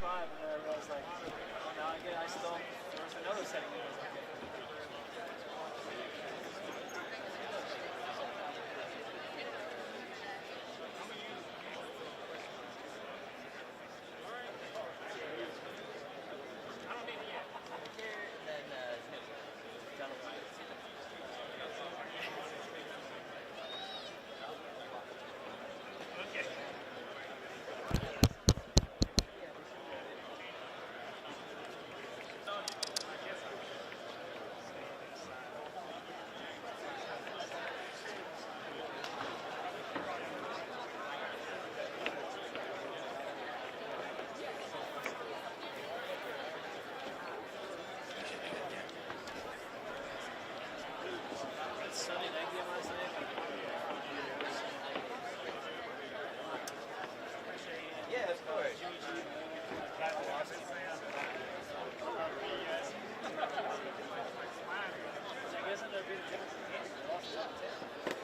5, and then I realized, like, oh, now I still, there was another setting that was like, Sunday night game last night. Yeah, of course. I guess I'm not being a difference in the game. They lost 11-10.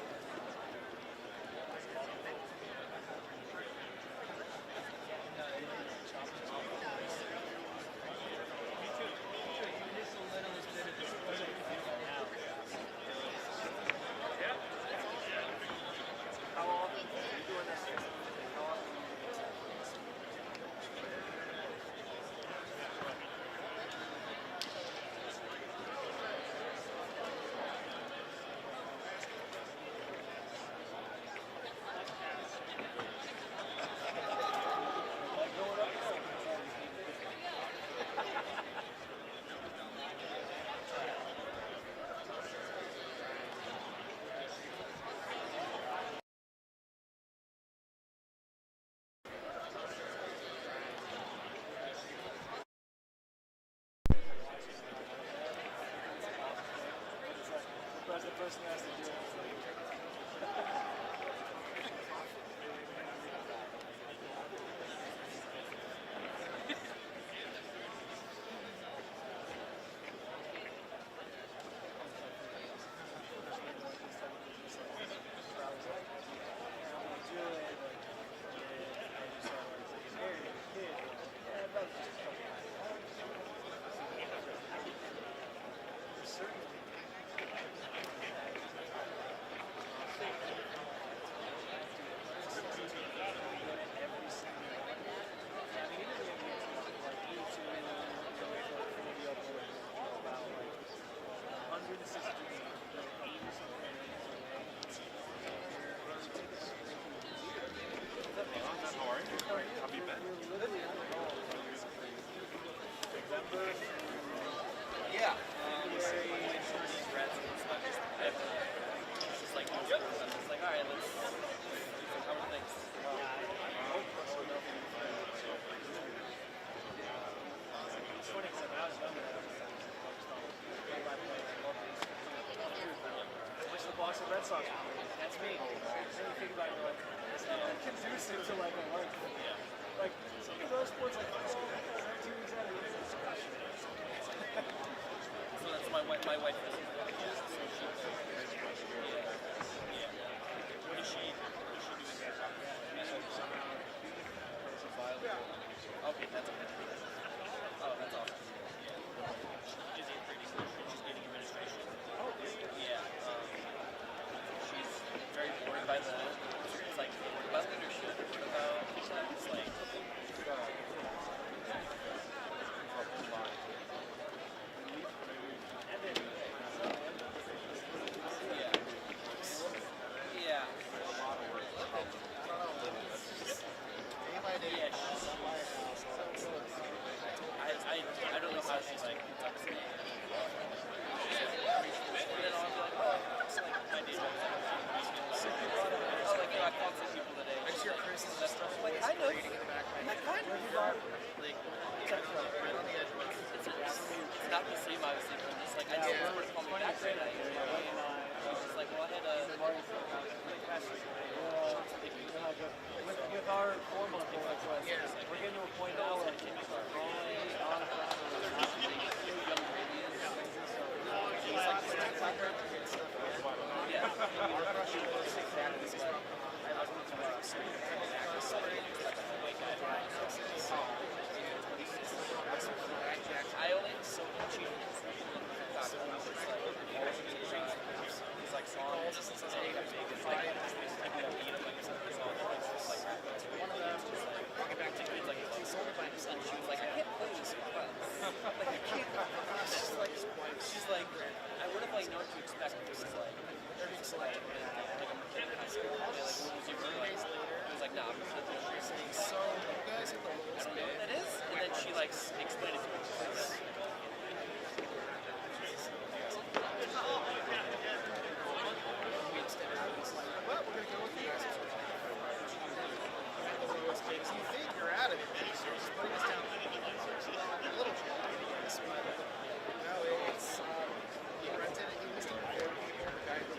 That's the first thing I has to do. Yeah. Boston Red Sox. That's me. Then you think about it, like, it's not conducive to like a life. Like some of those sports, like football, 2 weeks out of the year. So that's my wife. What is she doing? Okay, that's okay. Oh, that's awesome. She's in pretty cool. She's getting administration. Oh, yeah. She's very bored by it's like about leadership, about it's like I don't know how she's like I called some people today. I see your Chris and stuff. Like, I know. Like, kind of. Like, right on the edge. It's not the same, obviously, but just like, I know where to call me back right now. It's like, well, I had a with our 4-month request, we're getting to a point now where we're going on and on. what to expect. This is like, they're being selected like a kid in high school. They like, what was your 3 days later? It was like, nah, I'm just not doing it. Saying, so, you guys have the lowest bid. I don't know what that is. And then she like explained it to me. We extended it. It's like, well, we're going to go with you guys. The lowest bid. So you think you're out of it, then so just putting us down a little bit. But no, it's, he rented it. He was doing it. The guy who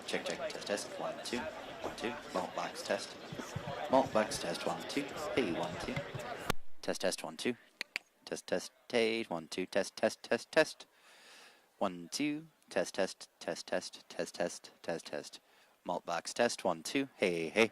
Check, test, 1, 2, 1, 2, Maltbox test. Maltbox test, 1, 2, hey, 1, 2. Test, 1, 2. Test, hey, 1, 2, test. 1, 2, test. Maltbox test, 1, 2, hey.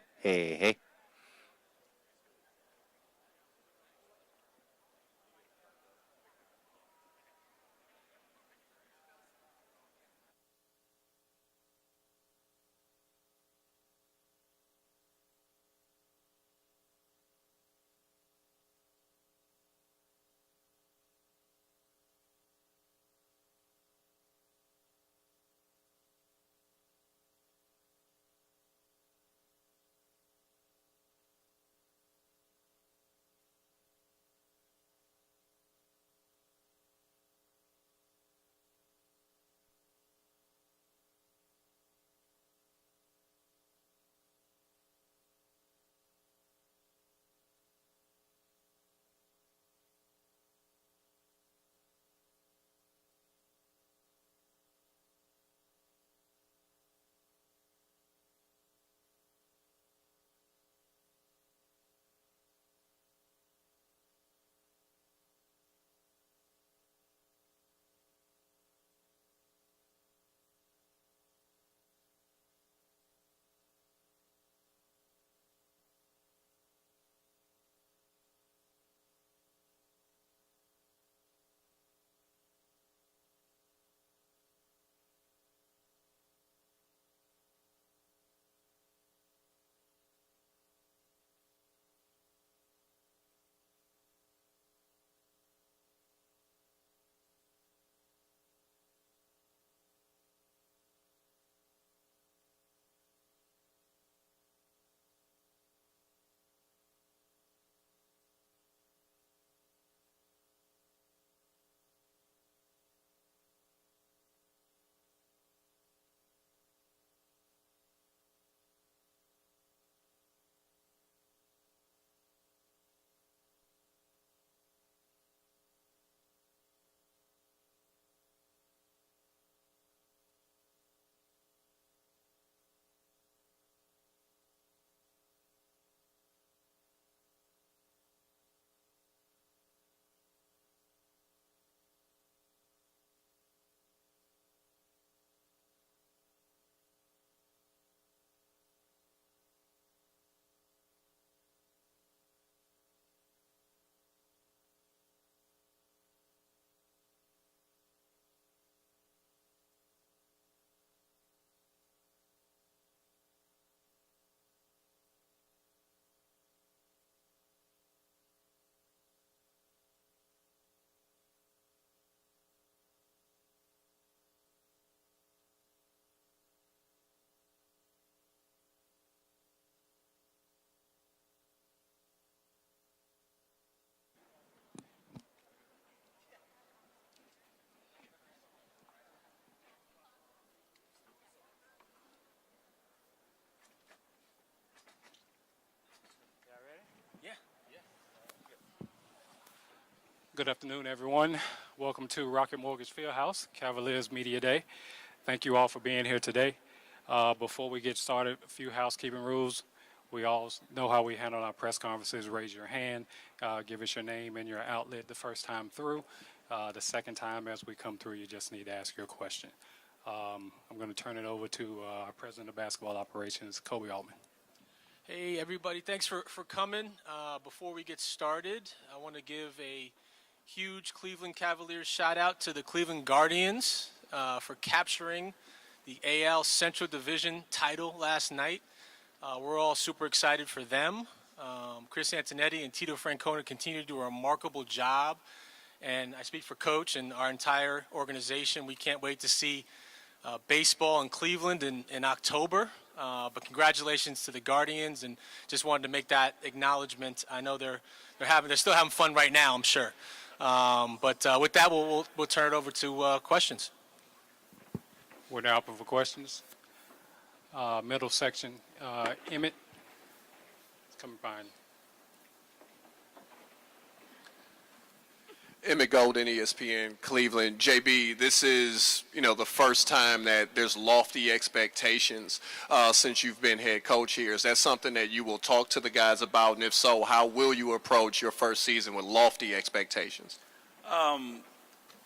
Good afternoon, everyone. Welcome to Rocket Mortgage FieldHouse, Cavaliers Media Day. Thank you all for being here today. Before we get started, a few housekeeping rules. We all know how we handle our press conferences. Raise your hand, give us your name and your outlet the first time through. The second time as we come through, you just need to ask your question. I'm going to turn it over to our President of Basketball Operations, Kobe Altman. Hey, everybody. Thanks for coming. Before we get started, I want to give a huge Cleveland Cavaliers shout-out to the Cleveland Guardians for capturing the AL Central Division title last night. We're all super excited for them. Chris Antonetti and Tito Francona continue to do a remarkable job. And I speak for Coach and our entire organization. We can't wait to see baseball in Cleveland in October. But congratulations to the Guardians, and just wanted to make that acknowledgement. I know they're still having fun right now, I'm sure. But with that, we'll turn it over to questions. We're now open for questions. Middle section, Emmett, coming behind. Emmett Golden, ESPN, Cleveland. JB, this is, the first time that there's lofty expectations since you've been head coach here. Is that something that you will talk to the guys about? And if so, how will you approach your first season with lofty expectations?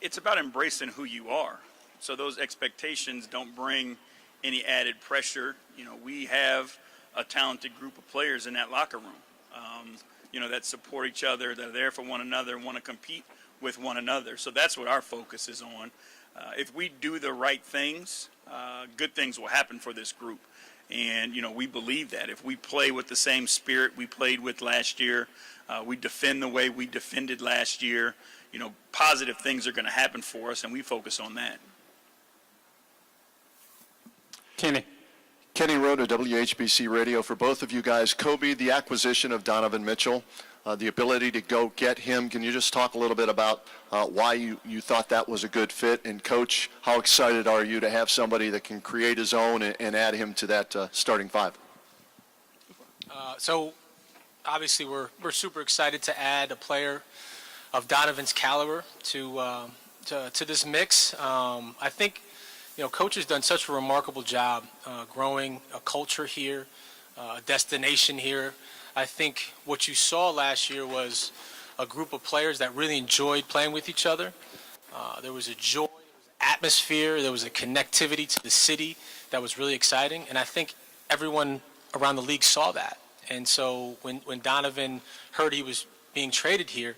It's about embracing who you are. So those expectations don't bring any added pressure. We have a talented group of players in that locker room, that support each other, that are there for one another, and want to compete with one another. So that's what our focus is on. If we do the right things, good things will happen for this group. And, we believe that. If we play with the same spirit we played with last year, we defend the way we defended last year, positive things are going to happen for us, and we focus on that. Kenny Rowe to WHBC Radio. For both of you guys, Kobe, the acquisition of Donovan Mitchell, the ability to go get him, can you just talk a little bit about why you thought that was a good fit? And Coach, how excited are you to have somebody that can create his own and add him to that starting five? So obviously we're super excited to add a player of Donovan's caliber to this mix. I think Coach has done such a remarkable job growing a culture here, a destination here. I think what you saw last year was a group of players that really enjoyed playing with each other. There was a joy, there was an atmosphere, there was a connectivity to the city that was really exciting, and I think everyone around the league saw that. And so when Donovan heard he was being traded here,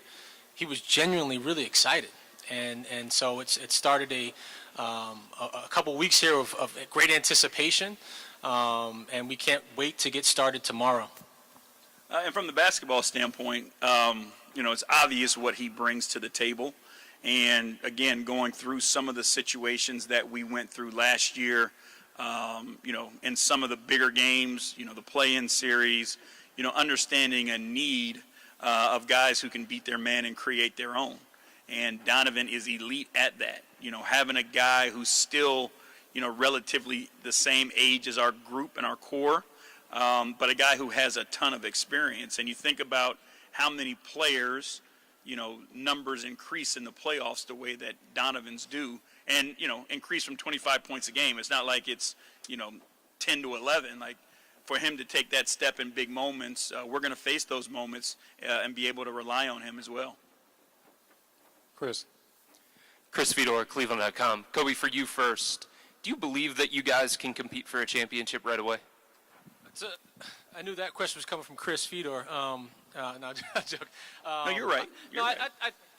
he was genuinely really excited. And so it started a couple weeks here of great anticipation, and we can't wait to get started tomorrow. And from the basketball standpoint, it's obvious what he brings to the table. And, again, going through some of the situations that we went through last year, in some of the bigger games, the play-in series, understanding a need of guys who can beat their man and create their own. And Donovan is elite at that. Having a guy who's still, relatively the same age as our group and our core, but a guy who has a ton of experience. And you think about how many players, numbers increase in the playoffs the way that Donovan's do, and, increase from 25 points a game. It's not like it's, 10 to 11. Like, for him to take that step in big moments, we're going to face those moments and be able to rely on him as well. Chris Fedor, Cleveland.com. Kobe, for you first, do you believe that you guys can compete for a championship right away? I knew that question was coming from Chris Fedor. No, joke. No, you're right.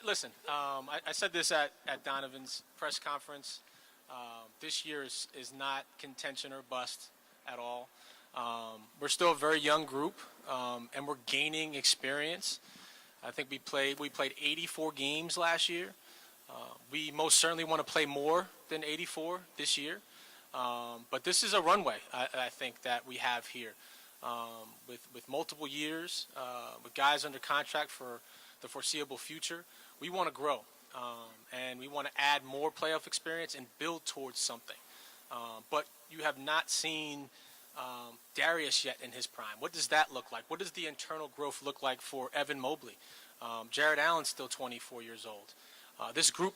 Listen, I said this at Donovan's press conference. This year is not contention or bust at all. We're still a very young group, and we're gaining experience. I think we played 84 games last year. We most certainly want to play more than 84 this year. But this is a runway, I think, that we have here with multiple years, with guys under contract for the foreseeable future. We want to grow, and we want to add more playoff experience and build towards something. But you have not seen Darius yet in his prime. What does that look like? What does the internal growth look like for Evan Mobley? Jarrett Allen's still 24 years old. This group,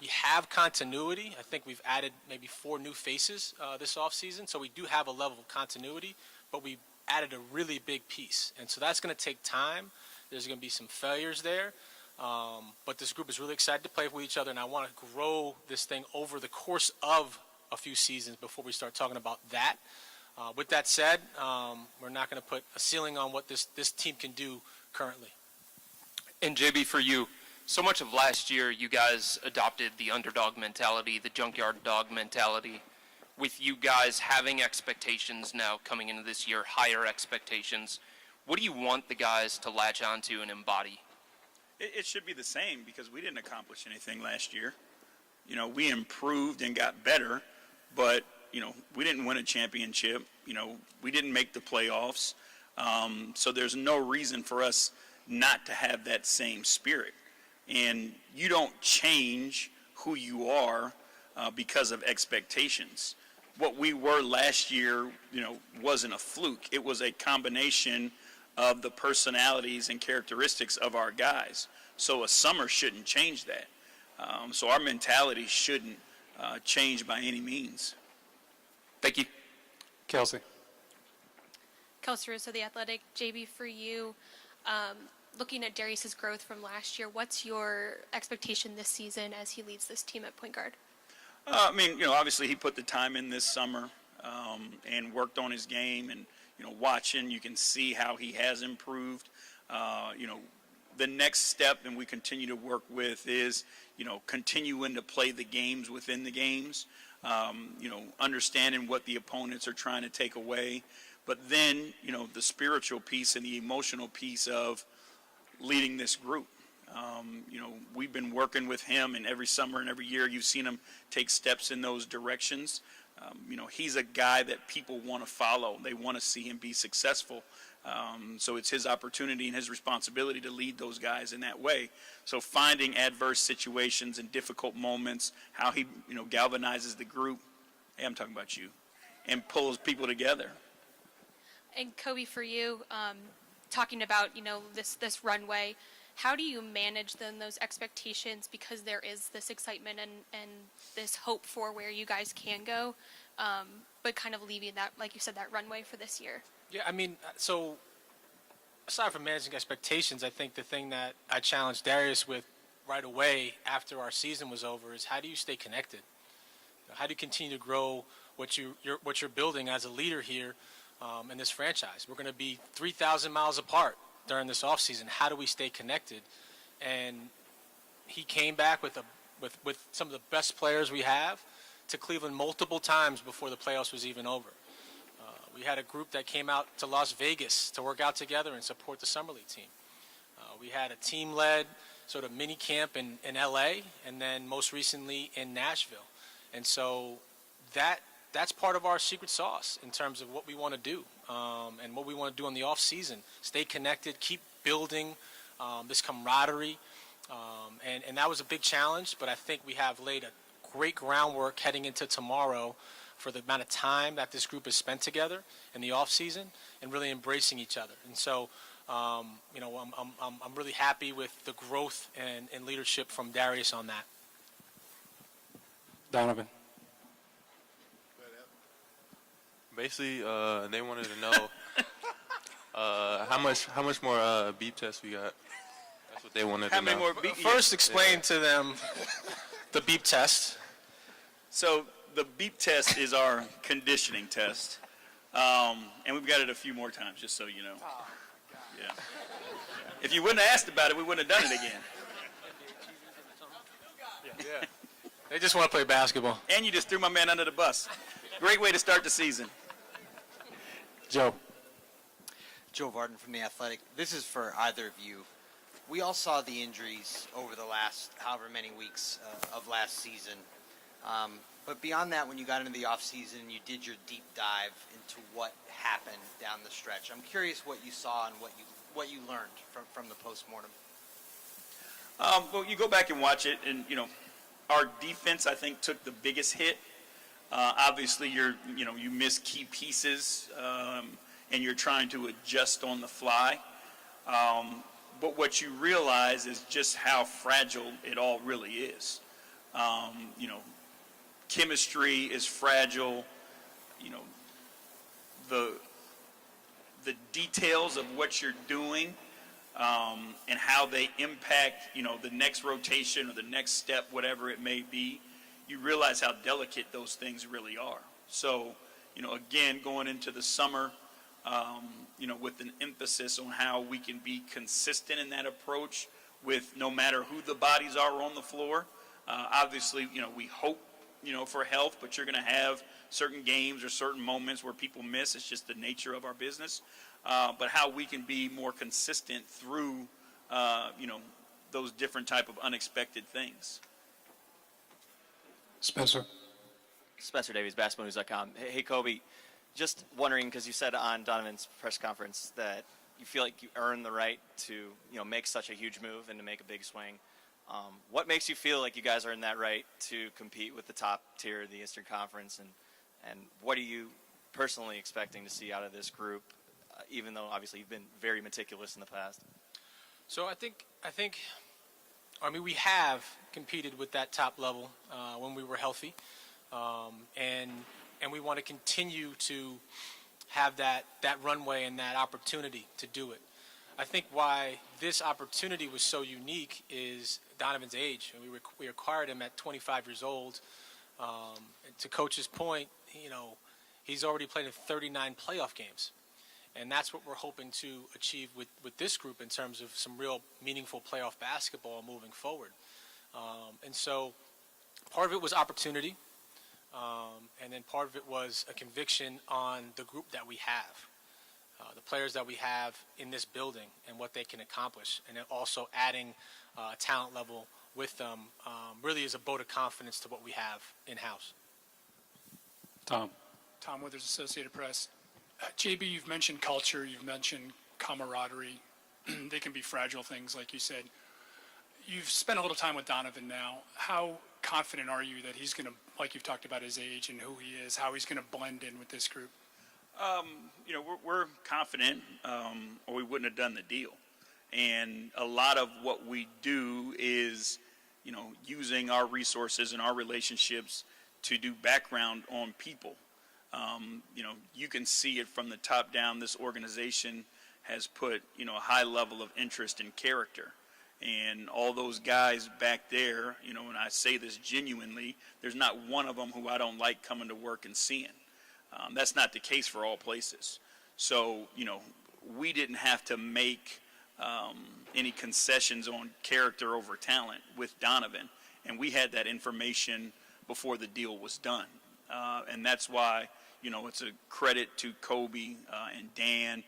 we have continuity. I think we've added maybe 4 new faces this offseason, so we do have a level of continuity, but we added a really big piece. And so that's going to take time. There's going to be some failures there. But this group is really excited to play with each other, and I want to grow this thing over the course of a few seasons before we start talking about that. With that said, we're not going to put a ceiling on what this team can do currently. And JB, for you, so much of last year you guys adopted the underdog mentality, the junkyard dog mentality. With you guys having expectations now coming into this year, higher expectations, what do you want the guys to latch onto and embody? It should be the same because we didn't accomplish anything last year. You know, we improved and got better, but, you know, we didn't win a championship. You know, we didn't make the playoffs. So there's no reason for us not to have that same spirit. And you don't change who you are because of expectations. What we were last year, you know, wasn't a fluke. It was a combination of the personalities and characteristics of our guys. So a summer shouldn't change that. So our mentality shouldn't change by any means. Thank you. Kelsey. Kelsey Russo, The Athletic. JB, for you, looking at Darius's growth from last year, what's your expectation this season as he leads this team at point guard? I mean, you know, obviously he put the time in this summer and worked on his game, and, you know, watching, you can see how he has improved. You know, the next step, and we continue to work with, is, you know, continuing to play the games within the games, you know, understanding what the opponents are trying to take away. But then, you know, the spiritual piece and the emotional piece of leading this group. You know, we've been working with him, and every summer and every year you've seen him take steps in those directions. You know, he's a guy that people want to follow. They want to see him be successful. So it's his opportunity and his responsibility to lead those guys in that way. So finding adverse situations and difficult moments, how he, you know, galvanizes the group, hey, I'm talking about you, and pulls people together. And Kobe, for you, talking about, you know, this runway, how do you manage then those expectations, because there is this excitement and this hope for where you guys can go, but kind of leaving that, like you said, that runway for this year? Yeah, I mean, so aside from managing expectations, I think the thing that I challenged Darius with right away after our season was over is, how do you stay connected? How do you continue to grow what you're building as a leader here in this franchise? We're going to be 3,000 miles apart during this offseason. How do we stay connected? And he came back with some of the best players we have to Cleveland multiple times before the playoffs was even over. We had a group that came out to Las Vegas to work out together and support the Summer League team. We had a team-led sort of mini camp in L.A. and then most recently in Nashville. And so that's part of our secret sauce in terms of what we want to do and what we want to do in the off season. Stay connected, keep building this camaraderie. And that was a big challenge, but I think we have laid a great groundwork heading into tomorrow for the amount of time that this group has spent together in the off season and really embracing each other. And so, you know, I'm really happy with the growth and leadership from Darius on that. Donovan. Basically, they wanted to know how much more beep tests we got. That's what they wanted to know. How many more beep? First, explain to them the beep test. So the beep test is our conditioning test, and we've got it a few more times, just so you know. Yeah. If you wouldn't have asked about it, we wouldn't have done it again. Yeah. They just want to play basketball. And you just threw my man under the bus. Great way to start the season. Joe. Joe Varden from The Athletic. This is for either of you. We all saw the injuries over the last however many weeks of last season. But beyond that, when you got into the offseason, you did your deep dive into what happened down the stretch. I'm curious what you saw and what you learned from the postmortem. Well, you go back and watch it, and, you know, our defense, I think, took the biggest hit. Obviously, you miss key pieces, and you're trying to adjust on the fly. but what you realize is just how fragile it all really is. You know, chemistry is fragile. You know, the details of what you're doing and how they impact, you know, the next rotation or the next step, whatever it may be, you realize how delicate those things really are. So, you know, again, going into the summer, you know, with an emphasis on how we can be consistent in that approach with no matter who the bodies are on the floor. Obviously, you know, we hope, you know, for health, but you're going to have certain games or certain moments where people miss. It's just the nature of our business. But how we can be more consistent through, you know, those different type of unexpected things. Spencer. Spencer Davies, basketballnews.com. Hey, Kobe, just wondering, because you said on Donovan's press conference that you feel like you earned the right to, you know, make such a huge move and to make a big swing. What makes you feel like you guys earned that right to compete with the top tier of the Eastern Conference, and what are you personally expecting to see out of this group, even though obviously you've been very meticulous in the past? So I think, I mean, we have competed with that top level when we were healthy, and we want to continue to have that runway and that opportunity to do it. I think why this opportunity was so unique is Donovan's age. And we acquired him at 25 years old. And to Coach's point, you know, he's already played in 39 playoff games. And that's what we're hoping to achieve with this group in terms of some real meaningful playoff basketball moving forward. And so part of it was opportunity, and then part of it was a conviction on the group that we have, the players that we have in this building and what they can accomplish, and then also adding a talent level with them really is a vote of confidence to what we have in-house. Tom. Tom Withers, Associated Press. JB, you've mentioned culture, you've mentioned camaraderie. They can be fragile things, like you said. You've spent a little time with Donovan now. How confident are you that he's going to, like you've talked about his age and who he is, how he's going to blend in with this group? You know, we're confident, or we wouldn't have done the deal. And a lot of what we do is, you know, using our resources and our relationships to do background on people. You know, you can see it from the top down. This organization has put, you know, a high level of interest in character. And all those guys back there, you know, and I say this genuinely, there's not one of them who I don't like coming to work and seeing. That's not the case for all places. So, you know, we didn't have to make any concessions on character over talent with Donovan. And we had that information before the deal was done. And that's why, you know, it's a credit to Kobe and Dan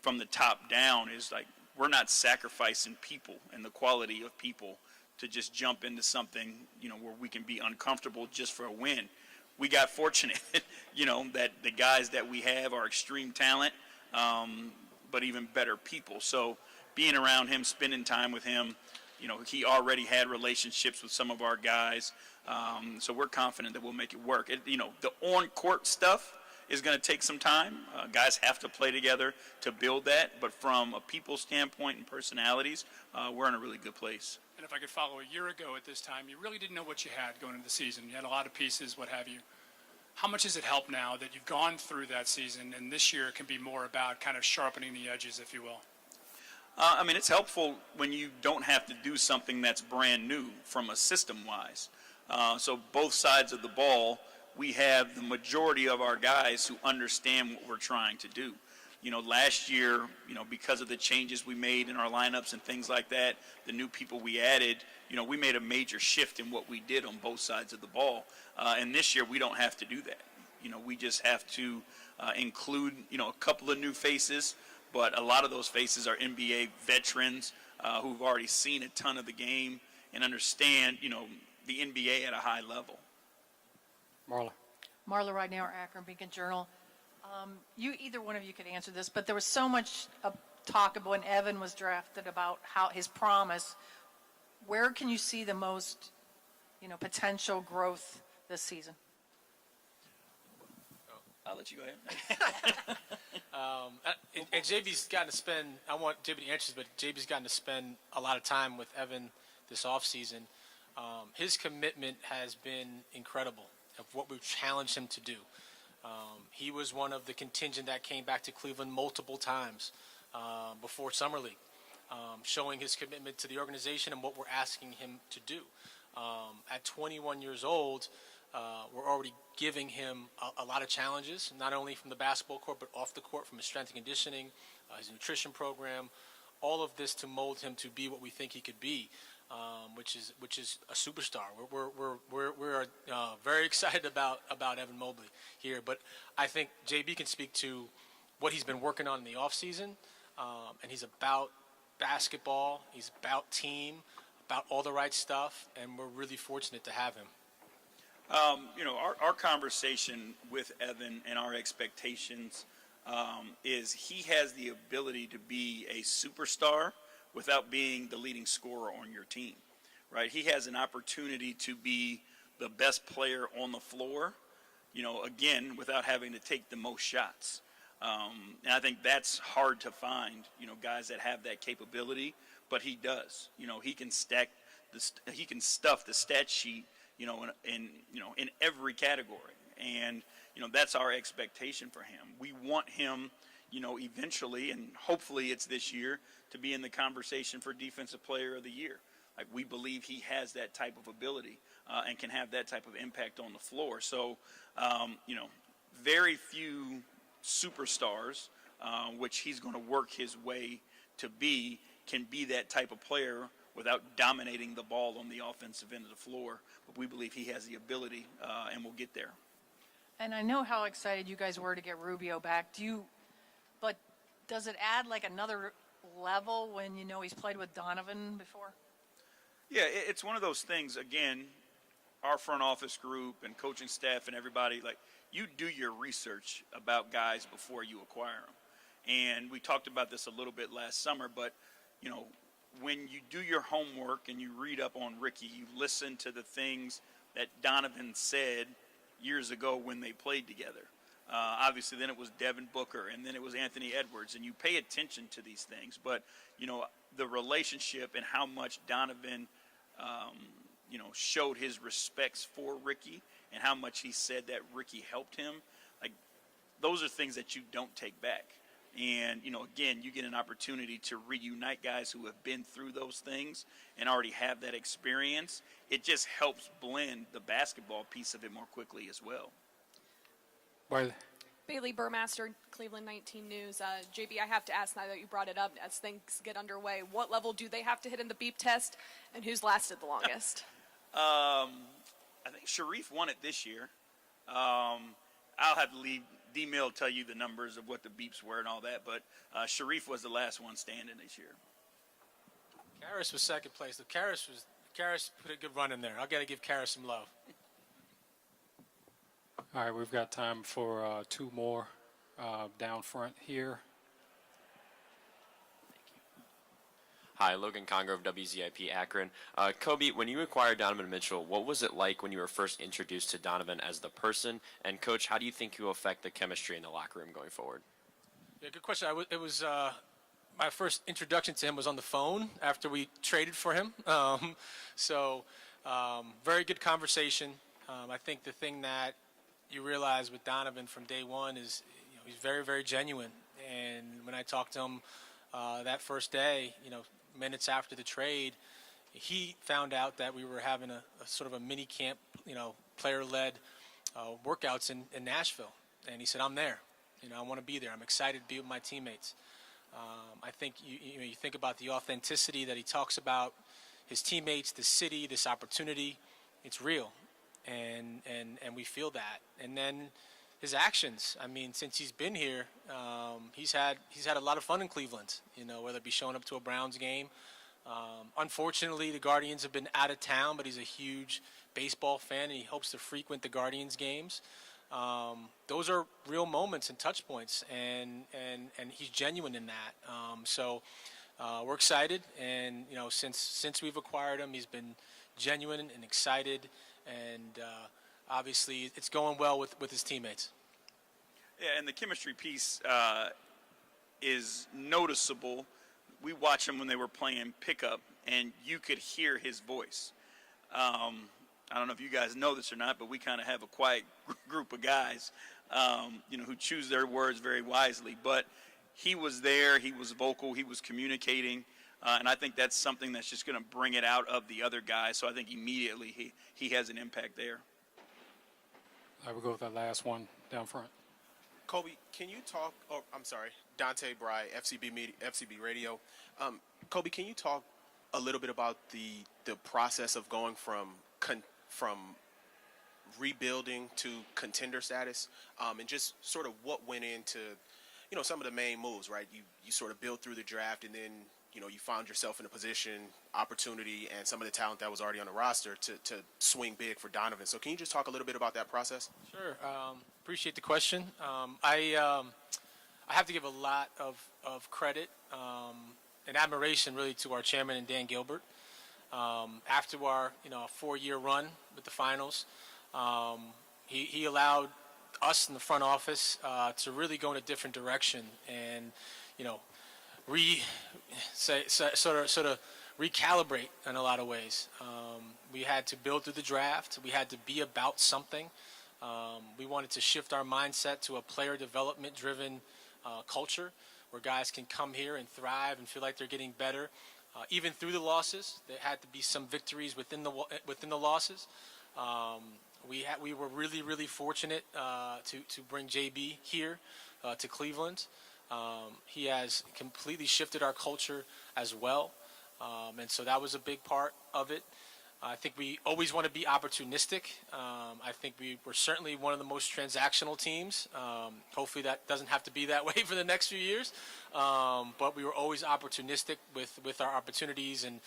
from the top down is like, we're not sacrificing people and the quality of people to just jump into something, you know, where we can be uncomfortable just for a win. We got fortunate, you know, that the guys that we have are extreme talent, but even better people. So being around him, spending time with him, you know, he already had relationships with some of our guys. So we're confident that we'll make it work. You know, the on-court stuff is going to take some time. Guys have to play together to build that. But from a people standpoint and personalities, we're in a really good place. And if I could follow, a year ago at this time, you really didn't know what you had going into the season. You had a lot of pieces, what have you. How much does it help now that you've gone through that season and this year can be more about kind of sharpening the edges, if you will? I mean, it's helpful when you don't have to do something that's brand new from a system-wise. So both sides of the ball, we have the majority of our guys who understand what we're trying to do. You know, last year, you know, because of the changes we made in our lineups and things like that, the new people we added, you know, we made a major shift in what we did on both sides of the ball. And this year, we don't have to do that. You know, we just have to include, you know, a couple of new faces, but a lot of those faces are NBA veterans who've already seen a ton of the game and understand, you know, the NBA at a high level. Marla. Marla Ridenour, Akron Beacon Journal. Either one of you could answer this, but there was so much talk about when Evan was drafted about how his promise. Where can you see the most, you know, potential growth this season? I'll let you go ahead. And JB's gotten to spend, I want JB to answer this, but JB's gotten to spend a lot of time with Evan this offseason. His commitment has been incredible of what we've challenged him to do. He was one of the contingent that came back to Cleveland multiple times before Summer League, showing his commitment to the organization and what we're asking him to do. At 21 years old, we're already giving him a lot of challenges, not only from the basketball court, but off the court, from his strength and conditioning, his nutrition program, all of this to mold him to be what we think he could be, which is a superstar. We're very excited about Evan Mobley here, but I think JB can speak to what he's been working on in the offseason, and he's about basketball, he's about team, about all the right stuff, and we're really fortunate to have him. Our conversation with Evan and our expectations is he has the ability to be a superstar without being the leading scorer on your team, right? He has an opportunity to be the best player on the floor, again, without having to take the most shots. And I think that's hard to find, guys that have that capability, but he does. He can he can stuff the stat sheet, in every category. And, that's our expectation for him. We want him, eventually, and hopefully it's this year, to be in the conversation for Defensive Player of the Year. Like, we believe he has that type of ability and can have that type of impact on the floor. So, very few superstars, which he's going to work his way to be, can be that type of player without dominating the ball on the offensive end of the floor. But we believe he has the ability, and we'll get there. And I know how excited you guys were to get Rubio back. But does it add like another level when he's played with Donovan before? Yeah, it's one of those things, again, our front office group and coaching staff and everybody, like, you do your research about guys before you acquire them. And we talked about this a little bit last summer, but, when you do your homework and you read up on Ricky, you listen to the things that Donovan said years ago when they played together. Obviously, then it was Devin Booker, and then it was Anthony Edwards, and you pay attention to these things. But, the relationship and how much Donovan, showed his respects for Ricky and how much he said that Ricky helped him, like, those are things that you don't take back. And, again, you get an opportunity to reunite guys who have been through those things and already have that experience. It just helps blend the basketball piece of it more quickly as well. Bailey Burmaster, Cleveland 19 News. JB, I have to ask now that you brought it up as things get underway, what level do they have to hit in the beep test, and who's lasted the longest? I think Sharif won it this year. I'll have to leave D-Mill tell you the numbers of what the beeps were and all that, but Sharif was the last one standing this year. Caris was second place. Caris put a good run in there. I've got to give Caris some love. All right, we've got time for two more down front here. Hi, Logan Conger of WZIP Akron. Kobe, when you acquired Donovan Mitchell, what was it like when you were first introduced to Donovan as the person? And, Coach, how do you think he will affect the chemistry in the locker room going forward? Yeah, good question. It was my first introduction to him was on the phone after we traded for him. Very good conversation. I think the thing that you realize with Donovan from day one is he's very, very genuine. And when I talked to him that first day, minutes after the trade, he found out that we were having a sort of a mini camp, player-led workouts in Nashville. And he said, I'm there. I want to be there. I'm excited to be with my teammates. I think you think about the authenticity that he talks about, his teammates, the city, this opportunity. It's real. And we feel that. And then his actions. I mean, since he's been here, he's had a lot of fun in Cleveland. Whether it be showing up to a Browns game. Unfortunately, the Guardians have been out of town, but he's a huge baseball fan, and he hopes to frequent the Guardians games. Those are real moments and touch points, and he's genuine in that. We're excited, and since we've acquired him, he's been genuine and excited, and obviously it's going well with his teammates. Yeah, and the chemistry piece is noticeable. We watched them when they were playing pickup, and you could hear his voice. I don't know if you guys know this or not, but we kind of have a quiet group of guys, who choose their words very wisely. But he was there, he was vocal, he was communicating, and I think that's something that's just going to bring it out of the other guys. So I think immediately he has an impact there. I will go with that last one down front. Kobe, can you talk? Oh, I'm sorry, Dante Bry, FCB Radio. Kobe, can you talk a little bit about the process of going from rebuilding to contender status, and just sort of what went into, some of the main moves, right? You sort of built through the draft, and then you found yourself in a position, opportunity, and some of the talent that was already on the roster to swing big for Donovan. So can you just talk a little bit about that process? Sure. Appreciate the question. I have to give a lot of credit and admiration really to our chairman and Dan Gilbert. After our 4-year run with the finals, he allowed us in the front office to really go in a different direction and sort of recalibrate in a lot of ways. We had to build through the draft. We had to be about something. We wanted to shift our mindset to a player development driven culture where guys can come here and thrive and feel like they're getting better. Even through the losses, there had to be some victories within the losses. We were really, really fortunate to bring JB here to Cleveland. He has completely shifted our culture as well, and so that was a big part of it. I think we always want to be opportunistic. I think we were certainly one of the most transactional teams. Hopefully that doesn't have to be that way for the next few years. But we were always opportunistic with our opportunities, and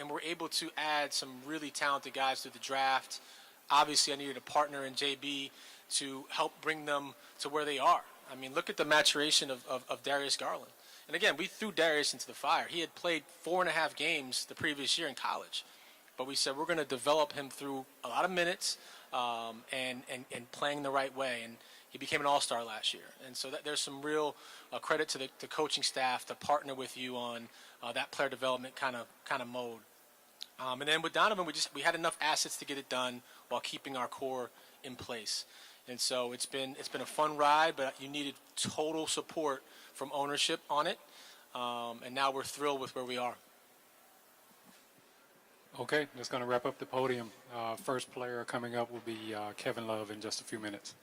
we're able to add some really talented guys through the draft. Obviously, I needed a partner in JB to help bring them to where they are. I mean, look at the maturation of Darius Garland. And again, we threw Darius into the fire. He had played 4.5 games the previous year in college. But we said we're going to develop him through a lot of minutes and playing the right way. And he became an all-star last year. And so there's some real credit to the coaching staff to partner with you on that player development kind of mode. And then with Donovan, we had enough assets to get it done while keeping our core in place. And so it's been a fun ride, but you needed total support from ownership on it, and now we're thrilled with where we are. Okay, that's going to wrap up the podium. First player coming up will be Kevin Love in just a few minutes.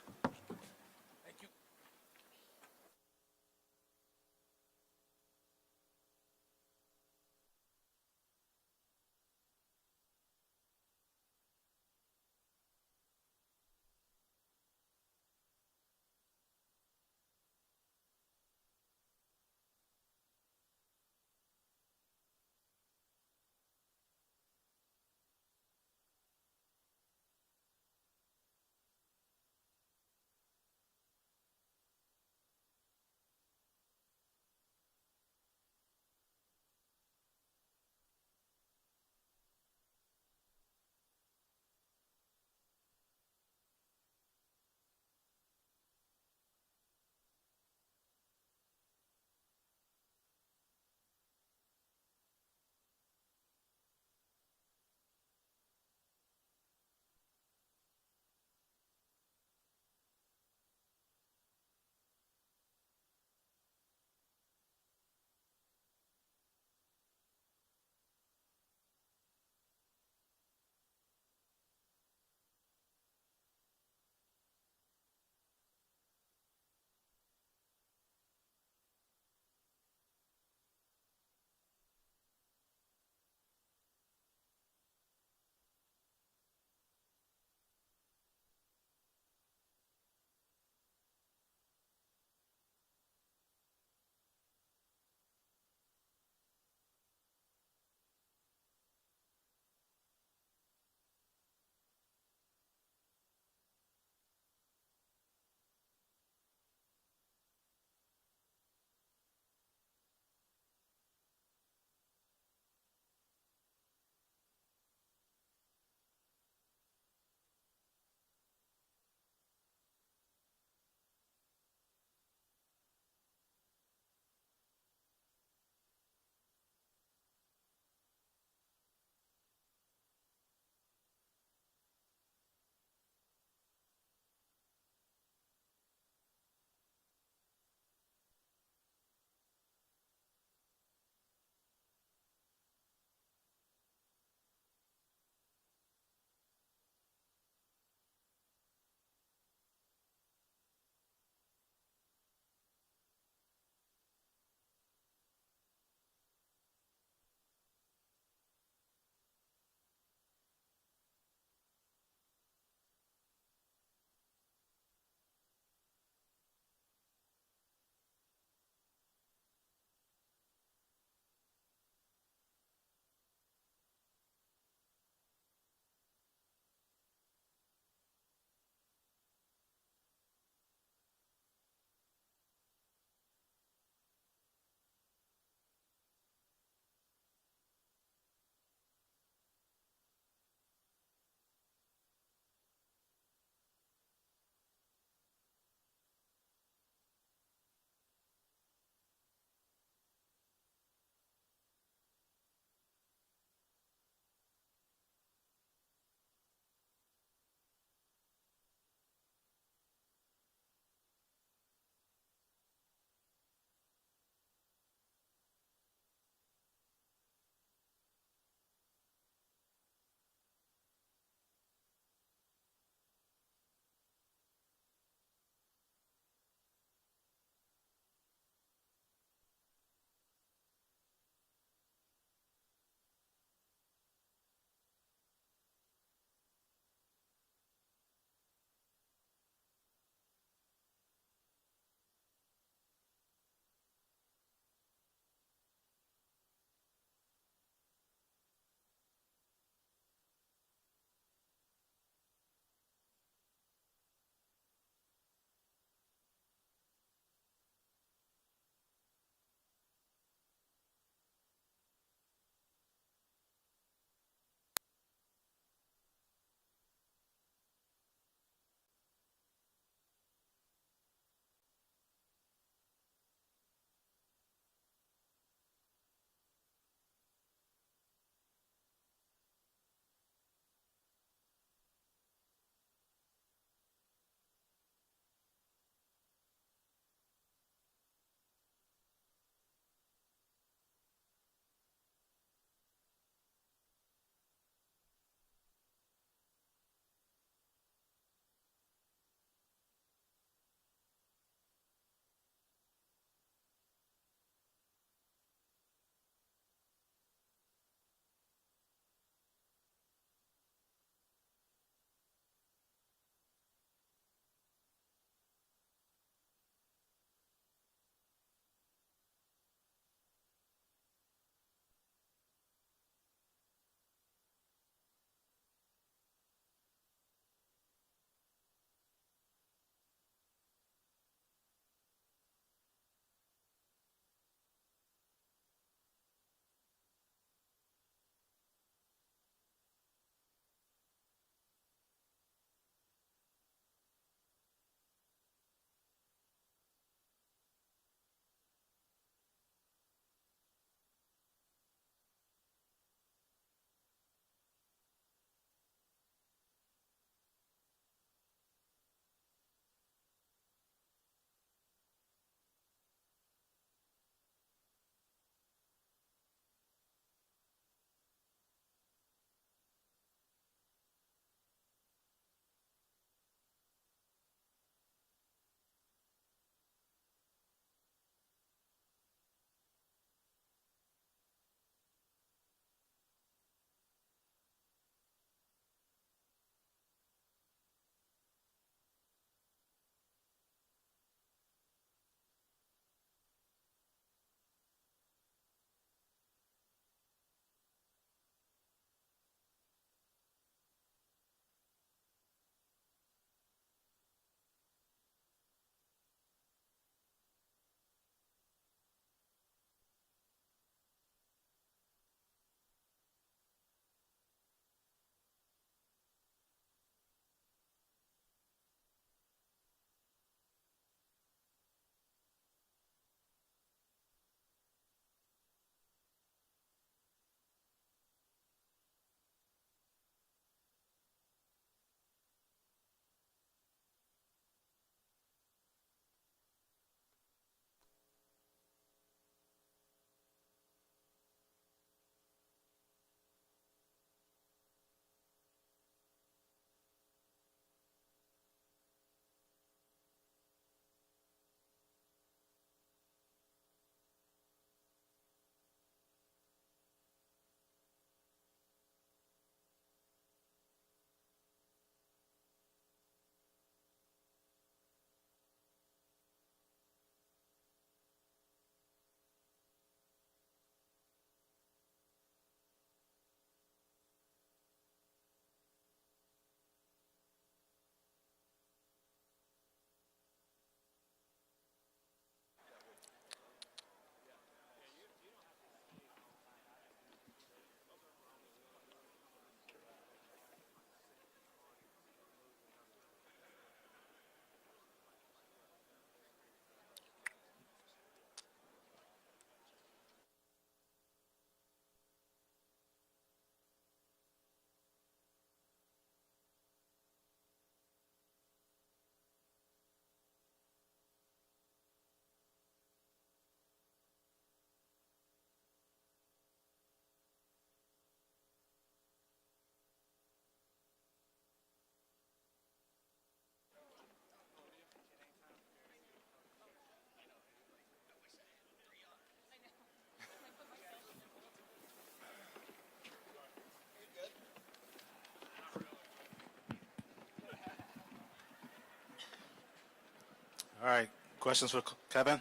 All right. Questions for Kevin?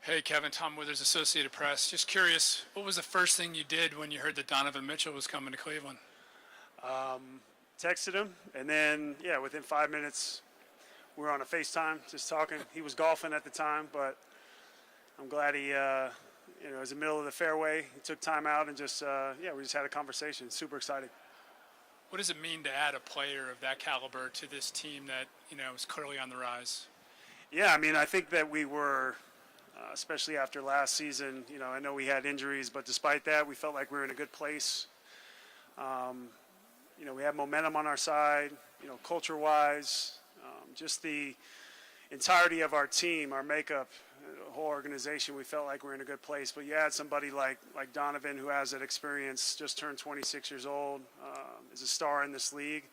Hey, Kevin, Tom Withers, Associated Press. Just curious, what was the first thing you did when you heard that Donovan Mitchell was coming to Cleveland? Texted him, and then, yeah, within 5 minutes, we were on a FaceTime just talking. He was golfing at the time, but I'm glad he, was in the middle of the fairway. He took time out and just, we just had a conversation. Super excited. What does it mean to add a player of that caliber to this team that, is clearly on the rise? Yeah, I mean, I think that we were, especially after last season, I know we had injuries, but despite that, we felt like we were in a good place. We have momentum on our side, culture-wise, just the entirety of our team, our makeup, the whole organization, we felt like we were in a good place. But you add somebody like Donovan, who has that experience, just turned 26 years old, is a star in this league.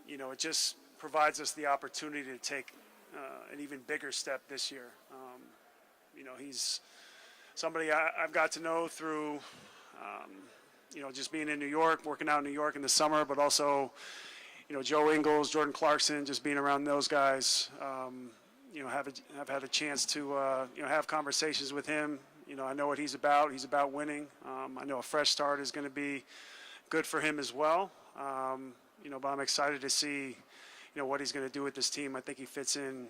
It just provides us the opportunity to take an even bigger step this year. He's somebody I've got to know through, just being in New York, working out in New York in the summer, but also, Joe Ingles, Jordan Clarkson, just being around those guys, have had a chance to, have conversations with him. I know what he's about. He's about winning. I know a fresh start is going to be good for him as well. But I'm excited to see, what he's going to do with this team. I think he fits in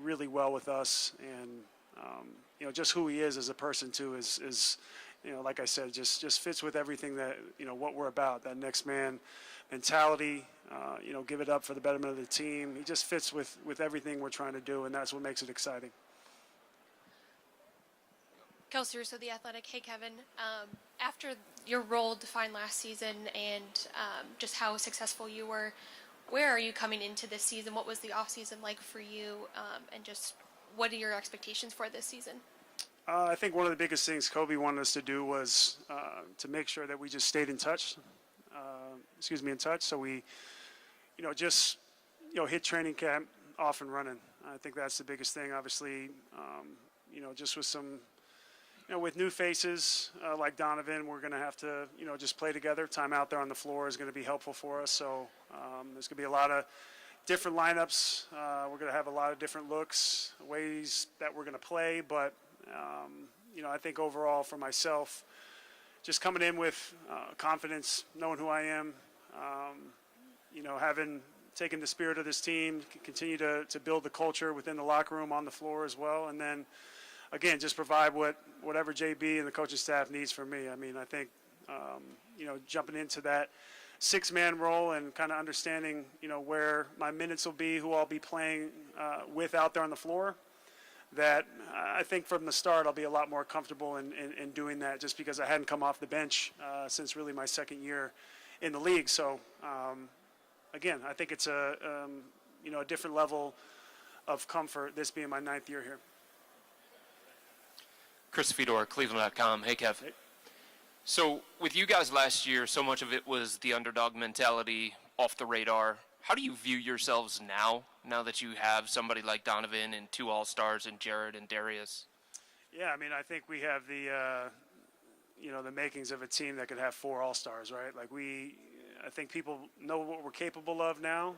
really well with us, and just who he is as a person too is like I said, just fits with everything that what we're about. That next man mentality. Give it up for the betterment of the team. He just fits with everything we're trying to do, and that's what makes it exciting. Kelsey Russo, The Athletic. Hey, Kevin. After your role defined last season and just how successful you were, where are you coming into this season? What was the offseason like for you? And just what are your expectations for this season? I think one of the biggest things Kobe wanted us to do was to make sure that we just stayed in touch. So we, just, hit training camp off and running. I think that's the biggest thing. Obviously, just with some, with new faces like Donovan, we're going to have to, just play together. Time out there on the floor is going to be helpful for us. So there's going to be a lot of different lineups. We're going to have a lot of different looks, ways that we're going to play. But, I think overall for myself, just coming in with confidence, knowing who I am, having taken the spirit of this team, continue to build the culture within the locker room, on the floor as well, and then, again, just provide whatever JB and the coaching staff needs from me. I mean, I think, jumping into that six-man role and kind of understanding, where my minutes will be, who I'll be playing with out there on the floor, that I think from the start I'll be a lot more comfortable in doing that, just because I hadn't come off the bench since really my second year in the league. So, again, I think it's a different level of comfort, this being my 9th year here. Chris Fedor, Cleveland.com. Hey, Kev. Hey. So with you guys last year, so much of it was the underdog mentality, off the radar. How do you view yourselves now that you have somebody like Donovan and 2 All-Stars and Jarrett and Darius? Yeah, I mean, I think we have the makings of a team that could have 4 All-Stars, right? I think people know what we're capable of now.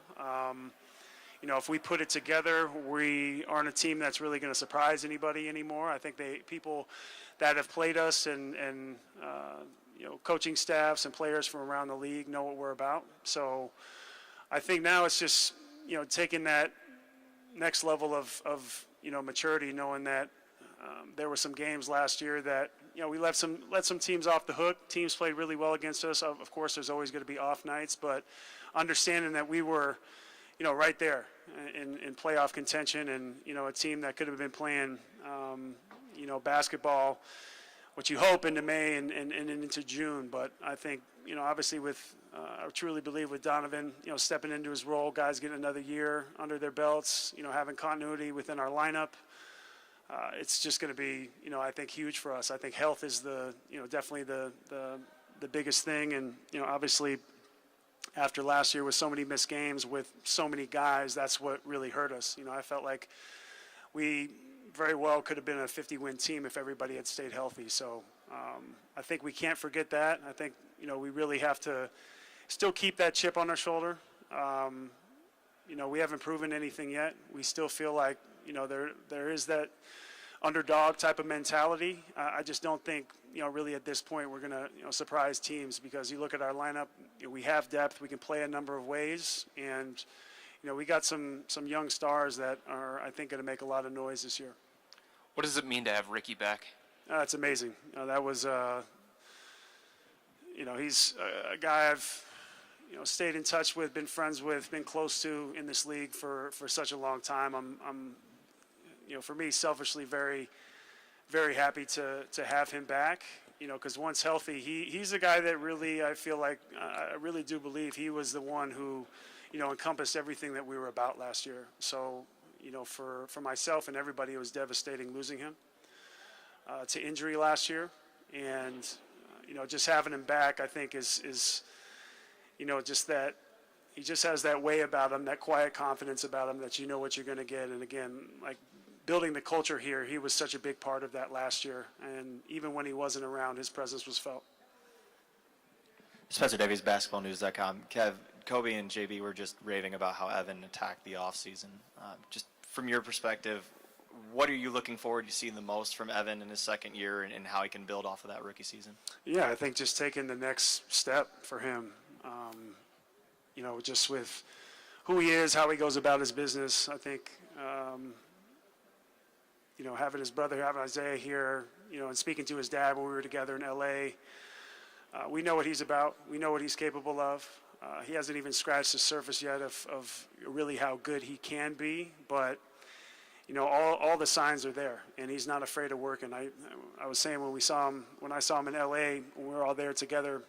If we put it together, we aren't a team that's really going to surprise anybody anymore. I think people that have played us and coaching staffs and players from around the league know what we're about. So I think now it's just, taking that next level of maturity, knowing that there were some games last year that, we let some teams off the hook. Teams played really well against us. Of course, there's always going to be off nights, but understanding that we were, right there in playoff contention, and, a team that could have been playing, basketball, what you hope into May and into June. But I think, obviously I truly believe with Donovan, stepping into his role, guys getting another year under their belts, having continuity within our lineup. It's just going to be, I think, huge for us. I think health is definitely the biggest thing. And, obviously after last year with so many missed games with so many guys, that's what really hurt us. I felt like we very well could have been a 50-win team if everybody had stayed healthy. So I think we can't forget that. I think, we really have to still keep that chip on our shoulder. We haven't proven anything yet. We still feel like, there is that underdog type of mentality. I just don't think, really at this point we're going to, surprise teams, because you look at our lineup, we have depth. We can play a number of ways, and, we got some young stars that are, I think, going to make a lot of noise this year. What does it mean to have Ricky back? It's amazing. That was, he's a guy I've, stayed in touch with, been friends with, been close to in this league for such a long time. I'm for me, selfishly, very, very happy to have him back. Because once healthy, he's a guy that really, I feel like, I really do believe he was the one who, encompassed everything that we were about last year. So, for myself and everybody, it was devastating losing him to injury last year. And, just having him back, I think is just that he just has that way about him, that quiet confidence about him that you know what you're going to get. And again, like building the culture here, he was such a big part of that last year. And even when he wasn't around, his presence was felt. Spencer Davies, BasketballNews.com. Kev, Kobe and JB were just raving about how Evan attacked the offseason. Just from your perspective, what are you looking forward to seeing the most from Evan in his second year, and how he can build off of that rookie season? Yeah, I think just taking the next step for him, just with who he is, how he goes about his business. I think, having his brother, having Isaiah here, and speaking to his dad when we were together in L.A., we know what he's about. We know what he's capable of. He hasn't even scratched the surface yet of really how good he can be, but all the signs are there, and he's not afraid of working. I was saying when I saw him in L.A., when we were all there together,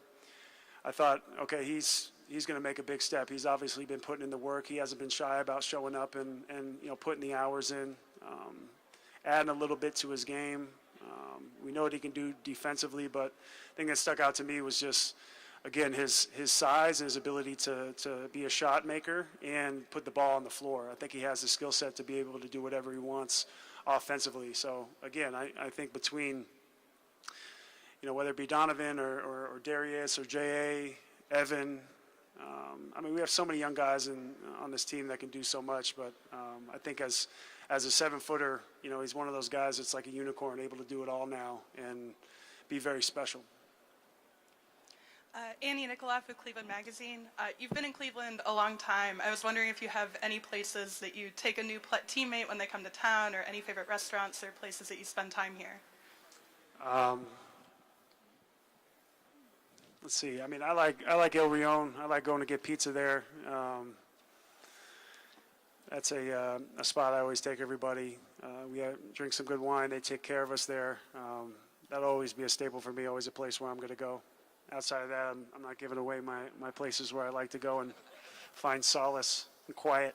I thought, okay, he's going to make a big step. He's obviously been putting in the work. He hasn't been shy about showing up and putting the hours in, adding a little bit to his game. We know what he can do defensively, but the thing that stuck out to me was just, again, his size and his ability to be a shot maker and put the ball on the floor. I think he has the skill set to be able to do whatever he wants offensively. So, again, I think between, whether it be Donovan or Darius or J.A., Evan, we have so many young guys on this team that can do so much, but I think as a 7-footer, he's one of those guys that's like a unicorn, able to do it all now and be very special. Annie Nikoloff with Cleveland Magazine. You've been in Cleveland a long time. I was wondering if you have any places that you take a new teammate when they come to town, or any favorite restaurants or places that you spend time here. Let's see. I like El Rion. I like going to get pizza there. That's a spot I always take everybody. We drink some good wine. They take care of us there. That'll always be a staple for me. Always a place where I'm going to go. Outside of that, I'm not giving away my places where I like to go and find solace and quiet.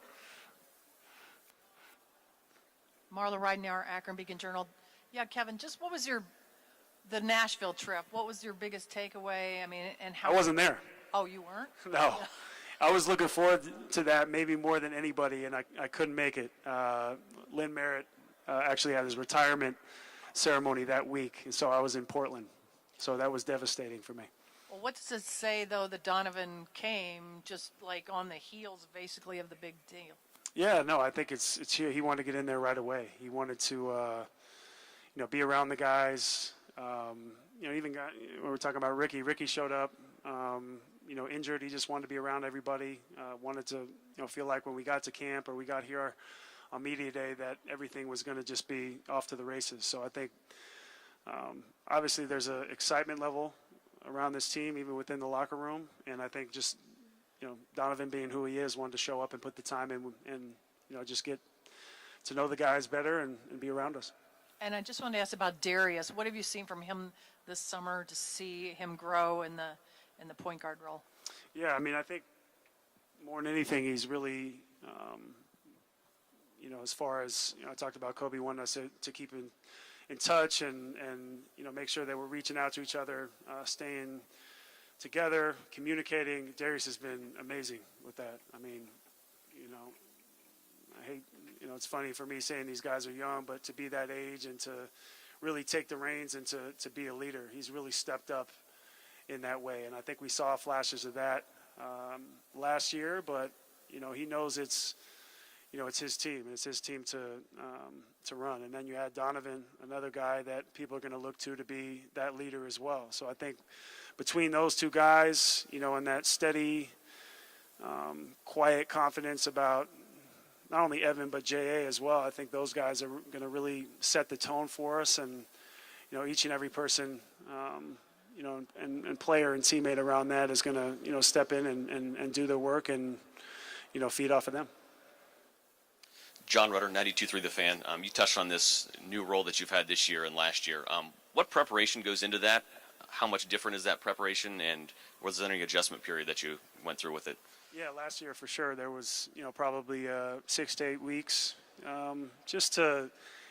Marla Ridenour, Akron Beacon Journal. Yeah, Kevin, just what was the Nashville trip? What was your biggest takeaway? And how? I wasn't there. Oh, you weren't? No. I was looking forward to that maybe more than anybody, and I couldn't make it. Lynn Merritt actually had his retirement ceremony that week, and so I was in Portland. So that was devastating for me. Well, what does it say, though, that Donovan came just like on the heels, basically, of the big deal? Yeah, no, I think it's here. He wanted to get in there right away. He wanted to, be around the guys. Even when we're talking about Ricky. Ricky showed up, injured. He just wanted to be around everybody. Wanted to, feel like when we got to camp or we got here on media day that everything was going to just be off to the races. So I think, obviously, there's an excitement level around this team, even within the locker room. And I think just, Donovan being who he is, wanted to show up and put the time in and, just get to know the guys better and be around us. And I just wanted to ask about Darius. What have you seen from him this summer to see him grow in the point guard role? Yeah, I think more than anything, he's really, as far as, I talked about Kobe wanting us to keep in touch and make sure that we're reaching out to each other, staying together, communicating. Darius has been amazing with that. I hate, it's funny for me saying these guys are young, but to be that age and to really take the reins and to be a leader, he's really stepped up in that way. And I think we saw flashes of that last year, but he knows it's his team. It's his team to run. And then you add Donovan, another guy that people are going to look to be that leader as well. So I think between those two guys, and that steady, quiet confidence about not only Evan but JA as well, I think those guys are going to really set the tone for us. And each and every person, and player and teammate around that is going to step in and do their work and feed off of them. John Rutter, 92.3 The Fan. You touched on this new role that you've had this year and last year. What preparation goes into that? How much different is that preparation, and was there any adjustment period that you went through with it? Yeah, last year for sure. There was, probably 6 to 8 weeks, just to,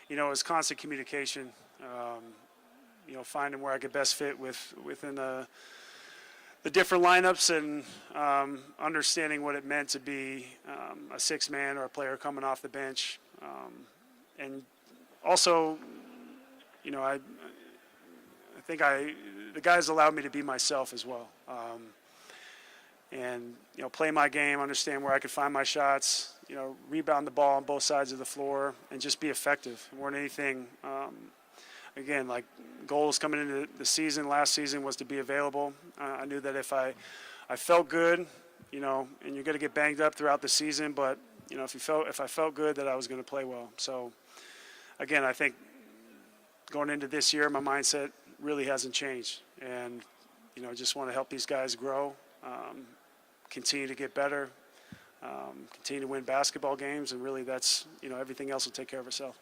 it was constant communication. Finding where I could best fit within the different lineups and understanding what it meant to be a six-man or a player coming off the bench. And also, I think the guys allowed me to be myself as well. And, play my game, understand where I could find my shots, rebound the ball on both sides of the floor, and just be effective. More than anything, again, like goals coming into the season, last season was to be available. I knew that if I felt good, and you're going to get banged up throughout the season, but, if I felt good, that I was going to play well. So, again, I think going into this year, my mindset really hasn't changed. And, just want to help these guys grow, continue to get better, continue to win basketball games, and really that's, everything else will take care of itself.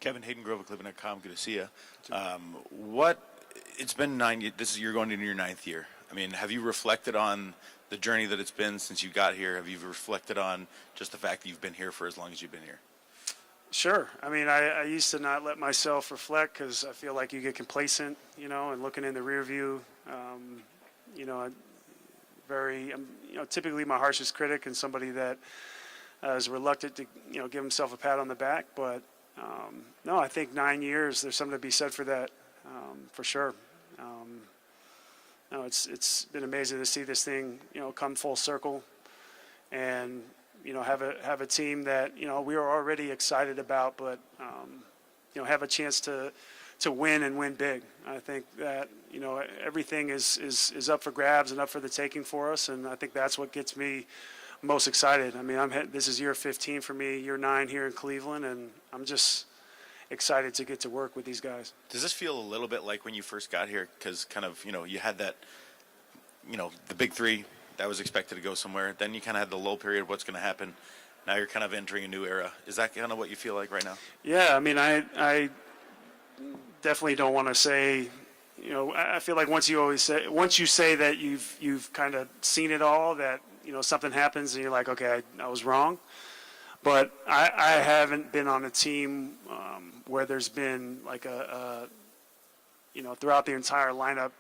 Kevin Hayden-Grove of Cleveland.com. Good to see you. It's been you're going into your 9th year. I mean, have you reflected on the journey that it's been since you got here? Have you reflected on just the fact that you've been here for as long as you've been here? Sure. I mean, I used to not let myself reflect because I feel like you get complacent, and looking in the rear view. I'm typically my harshest critic and somebody that is reluctant to, give himself a pat on the back. But no, I think 9 years, there's something to be said for that, for sure. No, it's been amazing to see this thing, come full circle, and have a team that we were already excited about, but have a chance to win and win big. I think that everything is up for grabs and up for the taking for us, and I think that's what gets me most excited. I mean, this is year 15 for me, year 9 here in Cleveland, and I'm just excited to get to work with these guys. Does this feel a little bit like when you first got here? Because kind of, you had that, the big three that was expected to go somewhere. Then you kind of had the lull period. What's going to happen? Now you're kind of entering a new era. Is that kind of what you feel like right now? Yeah, I mean, I definitely don't want to say, I feel like once you say that you've kind of seen it all, that, something happens and you're like, okay, I was wrong. But I haven't been on a team where there's been like throughout the entire lineup,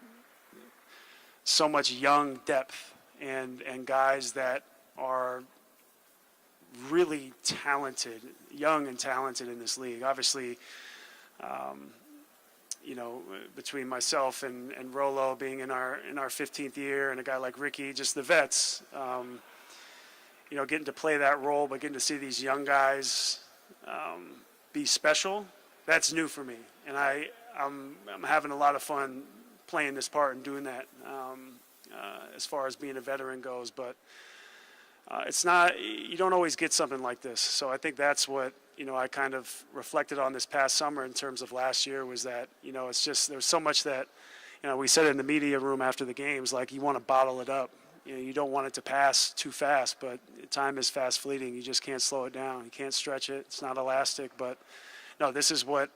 so much young depth and guys that are really talented, young and talented in this league. Obviously, between myself and Rolo being in our 15th year, and a guy like Ricky, just the vets, getting to play that role, but getting to see these young guys be special, that's new for me. And I'm having a lot of fun playing this part and doing that as far as being a veteran goes. But it's not, you don't always get something like this. So I think that's what, I kind of reflected on this past summer in terms of last year, was that, it's just, there's so much that, we said in the media room after the games, like you want to bottle it up. You don't want it to pass too fast, but time is fast fleeting. You just can't slow it down. You can't stretch it. It's not elastic. But no, this is what,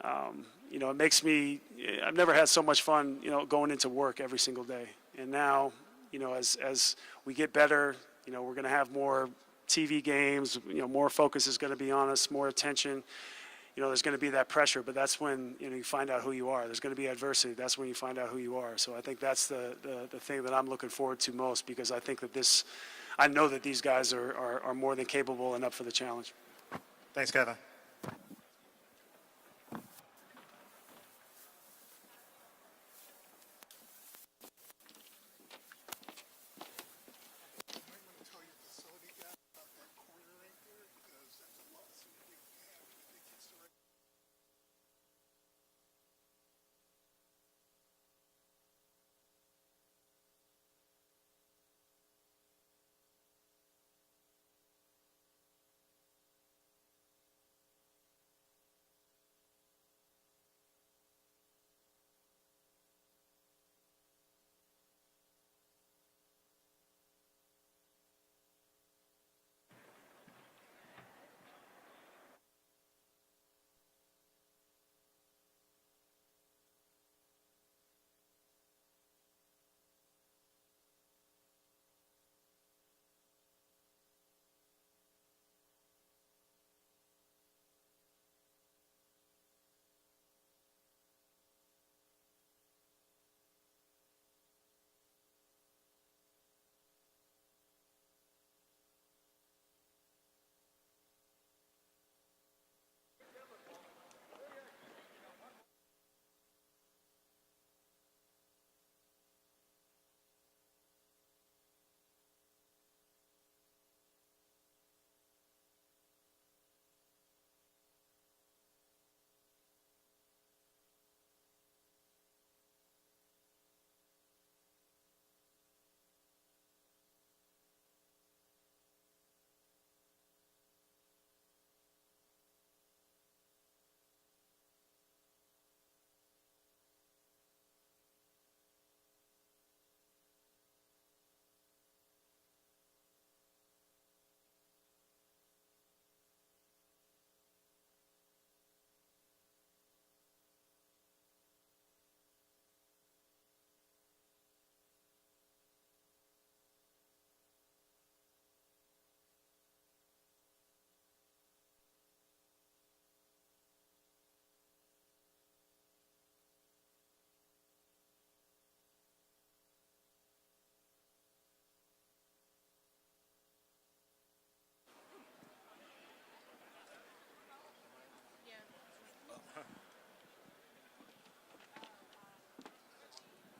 it makes me, I've never had so much fun, going into work every single day. And now, as we get better, we're going to have more TV games, more focus is going to be on us, more attention. There's going to be that pressure, but that's when, you find out who you are. There's going to be adversity. That's when you find out who you are. So I think that's the thing that I'm looking forward to most, because I think that I know that these guys are more than capable and up for the challenge. Thanks, Kevin.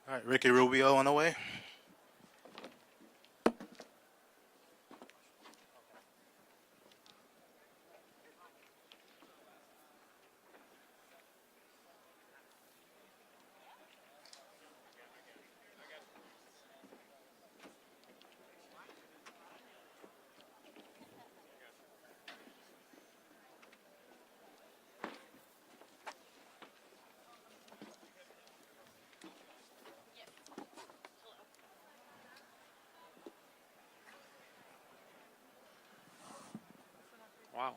All right, Ricky Rubio on the way. Wow.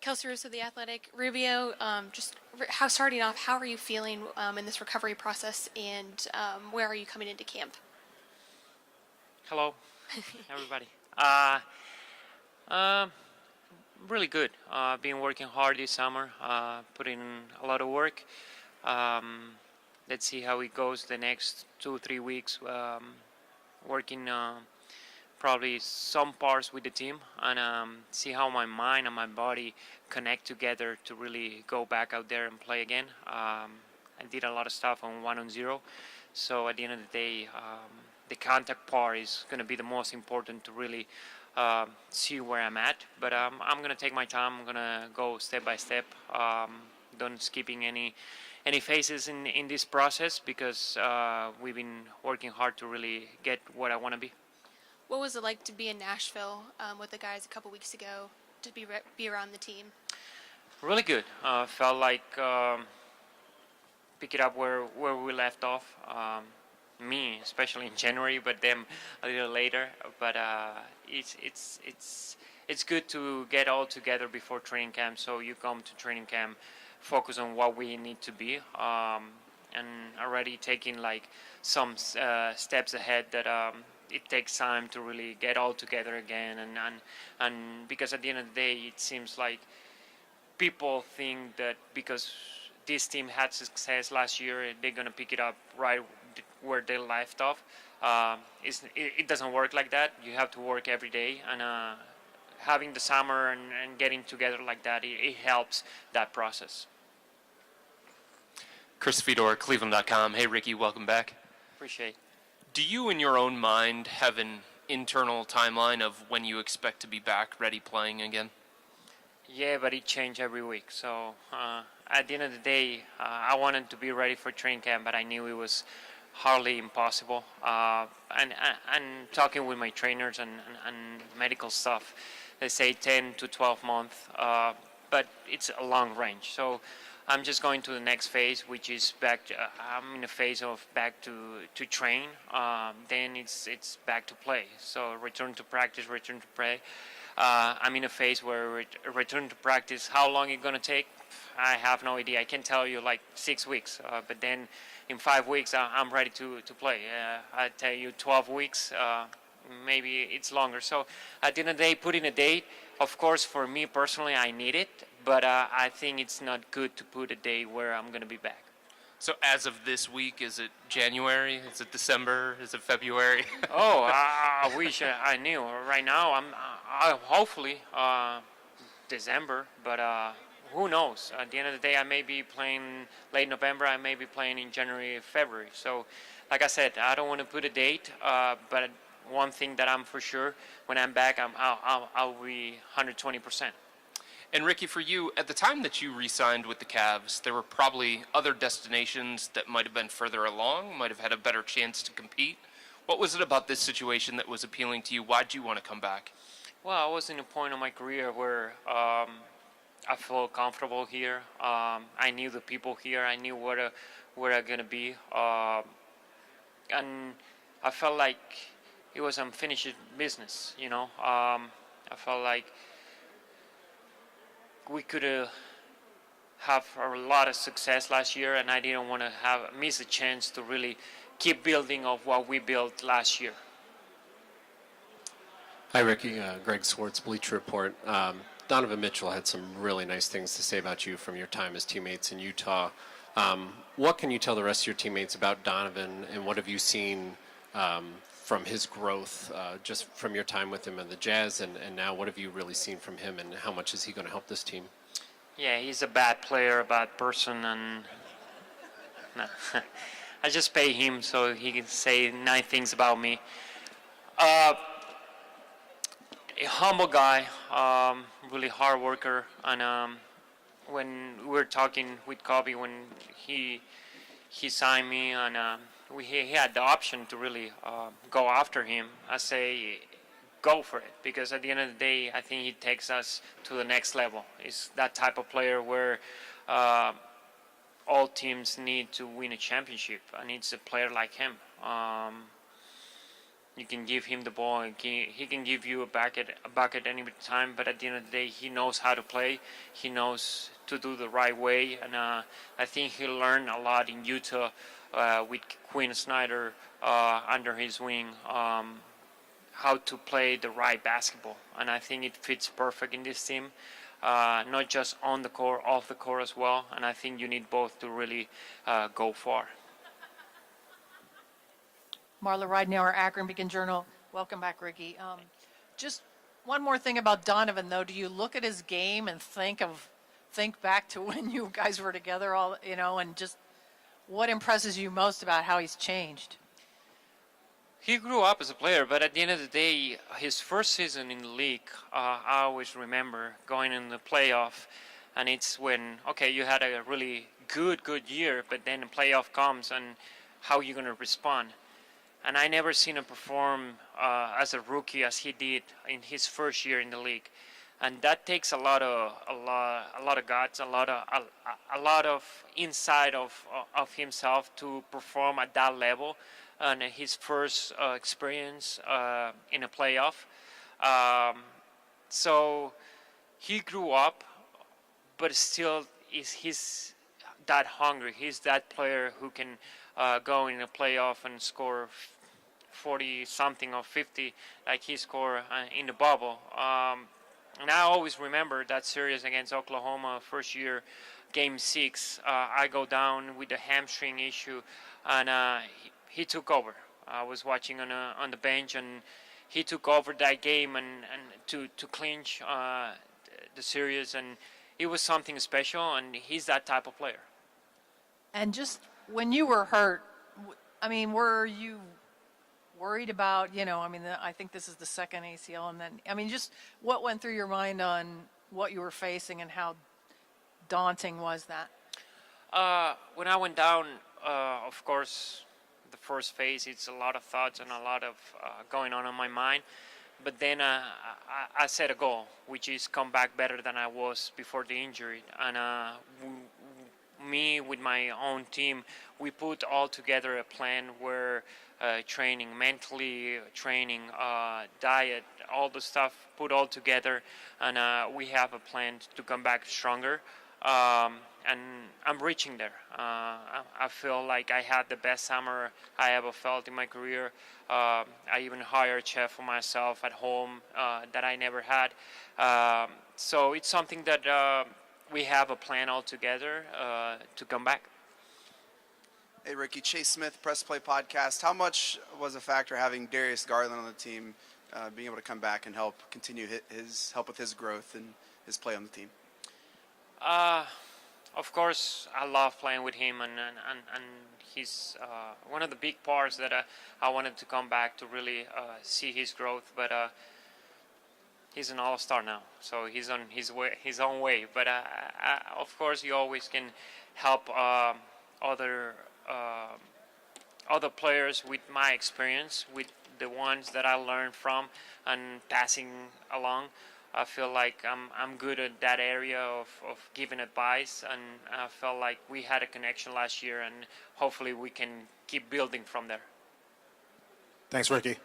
Kelsey Russo, The Athletic. Rubio, starting off, how are you feeling in this recovery process, and where are you coming into camp? Hello, everybody. Really good. Been working hard this summer, putting in a lot of work. Let's see how it goes the next 2-3 weeks. Working probably some parts with the team, and see how my mind and my body connect together to really go back out there and play again. I did a lot of stuff on 1-on-0, so at the end of the day, the contact part is going to be the most important to really see where I'm at. But I'm going to take my time. I'm going to go step by step, don't skipping any phases in this process, because we've been working hard to really get what I want to be. What was it like to be in Nashville with the guys a couple weeks ago, to be around the team? Really good. Felt like pick it up where we left off. Me, especially in January, but them a little later. But it's good to get all together before training camp. So you come to training camp, focus on what we need to be, and already taking like some steps ahead that. It takes time to really get all together again, and because at the end of the day, it seems like people think that because this team had success last year, they're gonna pick it up right where they left off. It doesn't work like that. You have to work every day, and having the summer and getting together like that, it helps that process. Chris Fedor, Cleveland.com. Hey, Ricky, welcome back. Appreciate it. Do you, in your own mind, have an internal timeline of when you expect to be back ready playing again? Yeah, but it changed every week. So at the end of the day, I wanted to be ready for training camp, but I knew it was hardly impossible. And talking with my trainers and medical stuff, they say 10 to 12 months, but it's a long range. So I'm just going to the next phase, which is back. I'm in a phase of back to train. Then it's back to play. So return to practice, return to play. I'm in a phase where return to practice. How long it's gonna take? I have no idea. I can tell you like 6 weeks. But then in 5 weeks, I'm ready to play. I tell you 12 weeks. Maybe it's longer. So at the end of the day, putting a date. Of course, for me personally, I need it. But I think it's not good to put a date where I'm going to be back. So as of this week, is it January? Is it December? Is it February? I wish I knew. Right now, I hopefully December, but who knows? At the end of the day, I may be playing late November. I may be playing in January, February. So, like I said, I don't want to put a date, but one thing that I'm for sure, when I'm back, I'll be 120%. And Ricky, for you, at the time that you re-signed with the Cavs, there were probably other destinations that might have been further along, might have had a better chance to compete. What was it about this situation that was appealing to you? Why did you want to come back? Well, I was in a point in my career where I felt comfortable here. I knew the people here. I knew where I'm going to be. And I felt like it was unfinished business, you know. I felt like we could have a lot of success last year, and I didn't want to miss a chance to really keep building of what we built last year. Hi, Ricky. Greg Swartz, Bleacher Report. Donovan Mitchell had some really nice things to say about you from your time as teammates in Utah. What can you tell the rest of your teammates about Donovan, and what have you seen from his growth, just from your time with him in the Jazz, and now what have you really seen from him, and how much is he going to help this team? Yeah, he's a bad player, a bad person, and No. I just pay him so he can say nice things about me. A humble guy, really hard worker, and when we were talking with Kobe when he signed me, and he had the option to really go after him, I say go for it, because at the end of the day, I think he takes us to the next level. He's that type of player where all teams need to win a championship, and it's a player like him. You can give him the ball, and he can give you a bucket any time, but at the end of the day, he knows how to play. He knows to do the right way, and I think he learned a lot in Utah with Quinn Snyder under his wing, how to play the right basketball, and I think it fits perfect in this team. Not just on the court, off the court as well, and I think you need both to really go far. Marla Ridenour, Akron Beacon Journal. Welcome back, Ricky. Just one more thing about Donovan, though. Do you look at his game and think back to when you guys were together, and just what impresses you most about how he's changed? He grew up as a player, but at the end of the day, his first season in the league, I always remember going in the playoff, and it's when, okay, you had a really good year, but then the playoff comes, and how you going to respond? And I never seen him perform as a rookie as he did in his first year in the league, and that takes a lot of guts, a lot of inside of himself to perform at that level. And his first experience in a playoff. So he grew up, but still he's that hungry. He's that player who can go in a playoff and score 40-something or 50 like he scored in the bubble. And I always remember that series against Oklahoma, first year, Game 6. I go down with a hamstring issue, and he took over. I was watching on the bench, and he took over that game and to clinch the series, and it was something special, and he's that type of player. And just when you were hurt, were you worried about, I think this is the second ACL, and then, just what went through your mind on what you were facing and how daunting was that? When I went down, of course, the first phase, it's a lot of thoughts and a lot of going on in my mind. But then I set a goal, which is come back better than I was before the injury. And me with my own team, we put all together a plan where training, mentally training, diet, all the stuff put all together, and we have a plan to come back stronger. And I'm reaching there. I feel like I had the best summer I ever felt in my career. I even hired a chef for myself at home that I never had. So it's something that we have a plan all together to come back. Hey, Ricky, Chase Smith, Press Play Podcast. How much was a factor having Darius Garland on the team, being able to come back and help continue help with his growth and his play on the team? Of course, I love playing with him, and he's one of the big parts that I wanted to come back to really see his growth. But he's an all-star now, so he's on his own way. But of course, you always can help other players with my experience, with the ones that I learned from, and passing along. I feel like I'm good at that area of giving advice, and I felt like we had a connection last year, and hopefully we can keep building from there. Thanks, Ricky.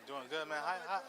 Doing good, man. Hi.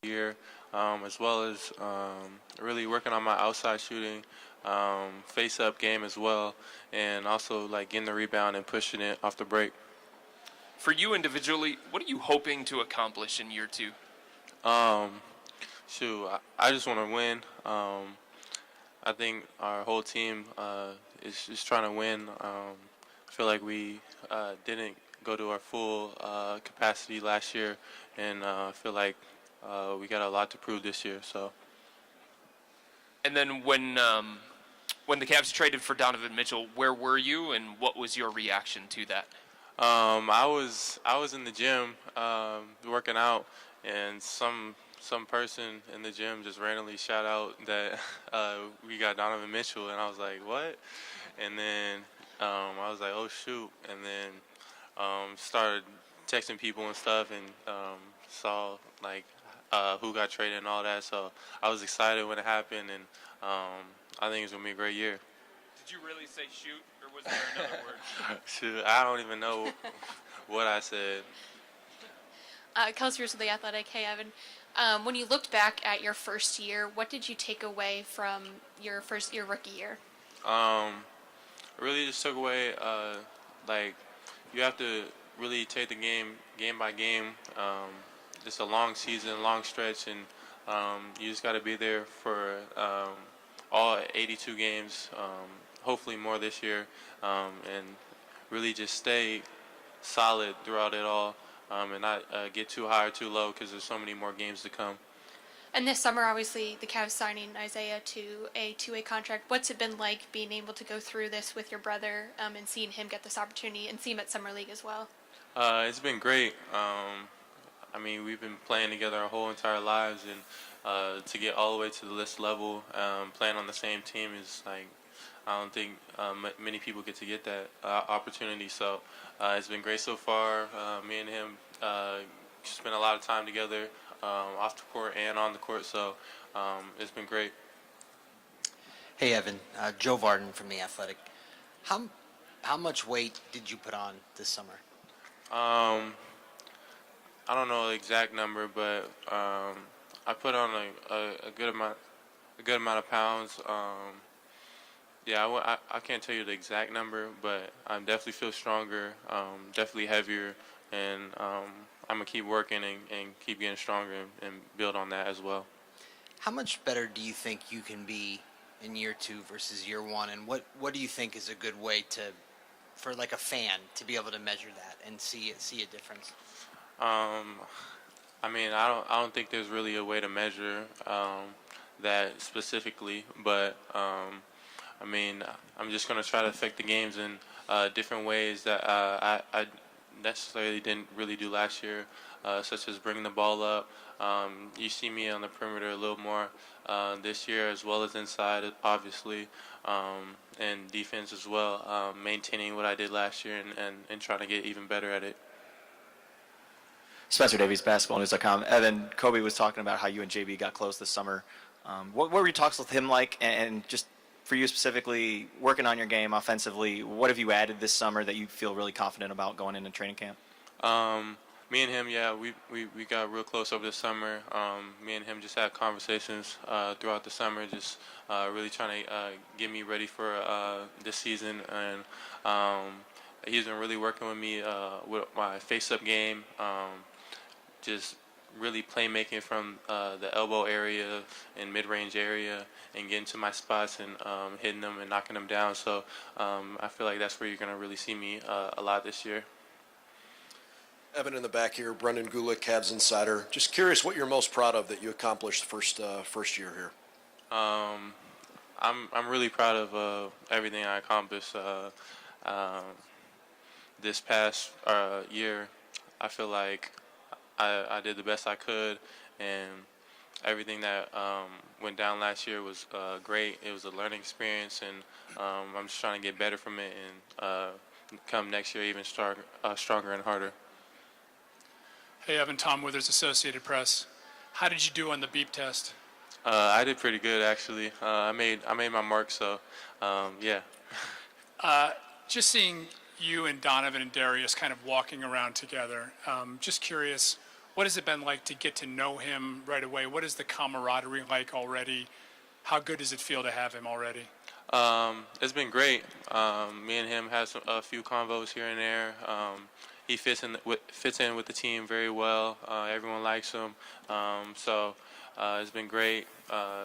year, as well as really working on my outside shooting, face-up game as well, and also like getting the rebound and pushing it off the break. For you individually, what are you hoping to accomplish in year 2? I just want to win. I think our whole team is just trying to win. I feel like we didn't go to our full capacity last year, and I feel like we got a lot to prove this year. So. And then when the Cavs traded for Donovan Mitchell, where were you, and what was your reaction to that? I was in the gym working out, and some person in the gym just randomly shout out that we got Donovan Mitchell, and I was like, what? And then I was like, oh shoot, and then started texting people and stuff, and saw like who got traded and all that. So I was excited when it happened, and I think it's gonna be a great year. Did you really say shoot, or was there another word? Shoot, I don't even know what I said. Kelsey Pierce with The Athletic. Hey, Evan. When you looked back at your first year, what did you take away from your rookie year? Really just took away, like, you have to really take the game by game. It's a long season, long stretch, and you just got to be there for all 82 games, hopefully more this year, and really just stay solid throughout it all. And not get too high or too low because there's so many more games to come. And this summer, obviously, the Cavs signing Isaiah to a two-way contract. What's it been like being able to go through this with your brother and seeing him get this opportunity and see him at Summer League as well? It's been great. I mean, we've been playing together our whole entire lives, and to get all the way to this level, playing on the same team is like, I don't think many people get to get that opportunity. So it's been great so far. Me and him spent a lot of time together off the court and on the court. So it's been great. Hey, Evan. Joe Varden from The Athletic. How much weight did you put on this summer? I don't know the exact number, but I put on a good amount of pounds. Yeah, I can't tell you the exact number, but I definitely feel stronger, definitely heavier, and I'm going to keep working and keep getting stronger and build on that as well. How much better do you think you can be in year 2 versus year 1, and what do you think is a good way for like a fan to be able to measure that and see a difference? I mean, I don't think there's really a way to measure that specifically, but I mean, I'm just going to try to affect the games in different ways that I necessarily didn't really do last year, such as bringing the ball up. You see me on the perimeter a little more this year, as well as inside, obviously, and defense as well, maintaining what I did last year and trying to get even better at it. Spencer Davies, basketballnews.com. Evan, Kobe was talking about how you and JB got close this summer. What were your talks with him like, and just for you specifically, working on your game offensively, what have you added this summer that you feel really confident about going into training camp? Me and him, yeah, we got real close over the summer. Me and him just had conversations throughout the summer, just really trying to get me ready for this season. And he's been really working with me with my face-up game, just really playmaking from the elbow area and mid-range area and getting to my spots and hitting them and knocking them down. So I feel like that's where you're going to really see me a lot this year. Evan in the back here, Brendan Gulick, Cavs Insider. Just curious what you're most proud of that you accomplished first year here. I'm really proud of everything I accomplished this past year. I feel like I did the best I could, and everything that went down last year was great. It was a learning experience, and I'm just trying to get better from it and come next year even stronger and harder. Hey, Evan, Tom Withers, Associated Press. How did you do on the beep test? I did pretty good, actually. I made my mark, so yeah. Just seeing you and Donovan and Darius kind of walking around together, just curious, What has it been like to get to know him right away? What is the camaraderie like already? How good does it feel to have him already? It's been great. Me and him had a few convos here and there. He fits in with the team very well. Everyone likes him. It's been great.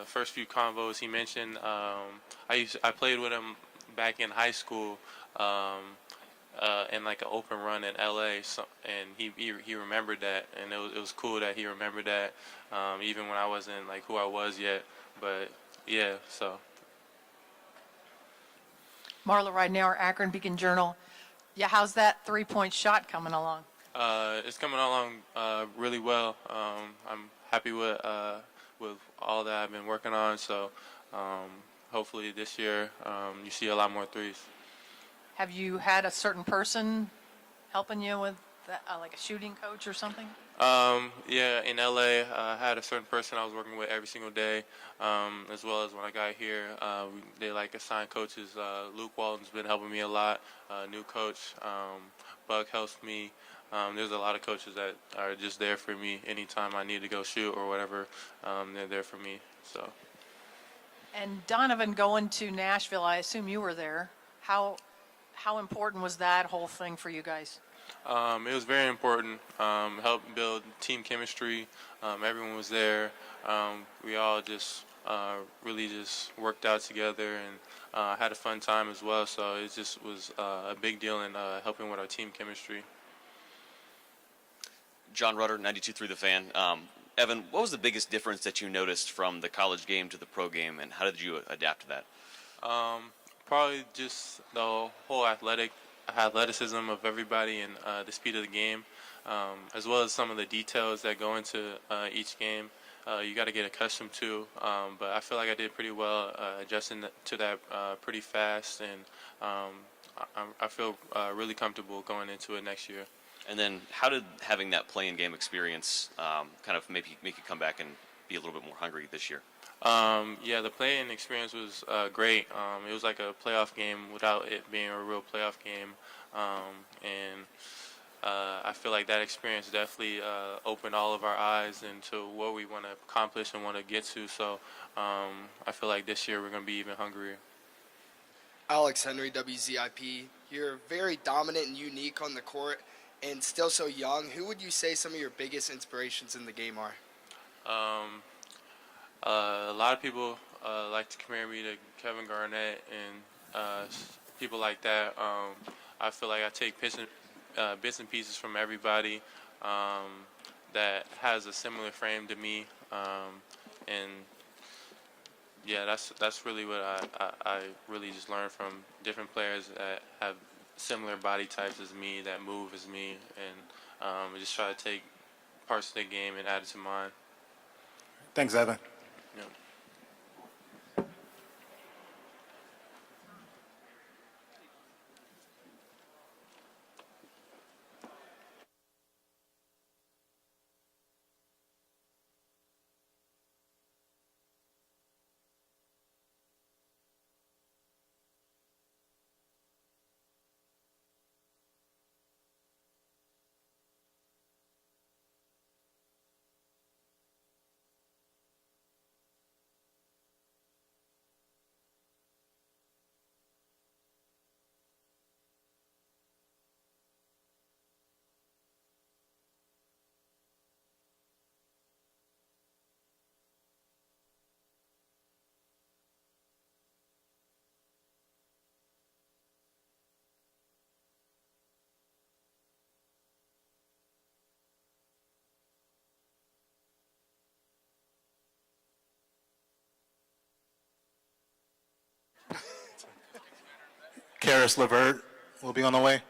First few convos he mentioned. I played with him back in high school. In like an open run in LA, and he remembered that, and it was cool that he remembered that, even when I wasn't like who I was yet. But yeah, so. Marla Ridenour, Akron Beacon Journal. Yeah, how's that three-point shot coming along? It's coming along really well. I'm happy with all that I've been working on. So hopefully this year you see a lot more threes. Have you had a certain person helping you with that, like a shooting coach or something? Yeah, in LA, I had a certain person I was working with every single day, as well as when I got here. They like assigned coaches. Luke Walton's been helping me a lot. New coach, Buck helps me. There's a lot of coaches that are just there for me anytime I need to go shoot or whatever. They're there for me. So. And Donovan going to Nashville, I assume you were there. How important was that whole thing for you guys? It was very important. Helped build team chemistry. Everyone was there. We all just really just worked out together and had a fun time as well. So it just was a big deal in helping with our team chemistry. John Rutter, 92.3 The Fan. Evan, what was the biggest difference that you noticed from the college game to the pro game, and how did you adapt to that? Probably just the whole athleticism of everybody and the speed of the game, as well as some of the details that go into each game. You got to get accustomed to, but I feel like I did pretty well adjusting to that pretty fast, and I feel really comfortable going into it next year. And then how did having that playing game experience kind of make you come back and be a little bit more hungry this year? Yeah, the playing experience was great. It was like a playoff game without it being a real playoff game, and I feel like that experience definitely opened all of our eyes into what we want to accomplish and want to get to. So I feel like this year we're going to be even hungrier. Alex Henry, WZIP. You're very dominant and unique on the court and still so young. Who would you say some of your biggest inspirations in the game are? A lot of people like to compare me to Kevin Garnett and people like that. I feel like I take bits and pieces from everybody that has a similar frame to me, and yeah, that's really what I really just learned from different players that have similar body types as me, that move as me, and just try to take parts of the game and add it to mine. Thanks, Evan. Yeah. Caris LeVert will be on the way.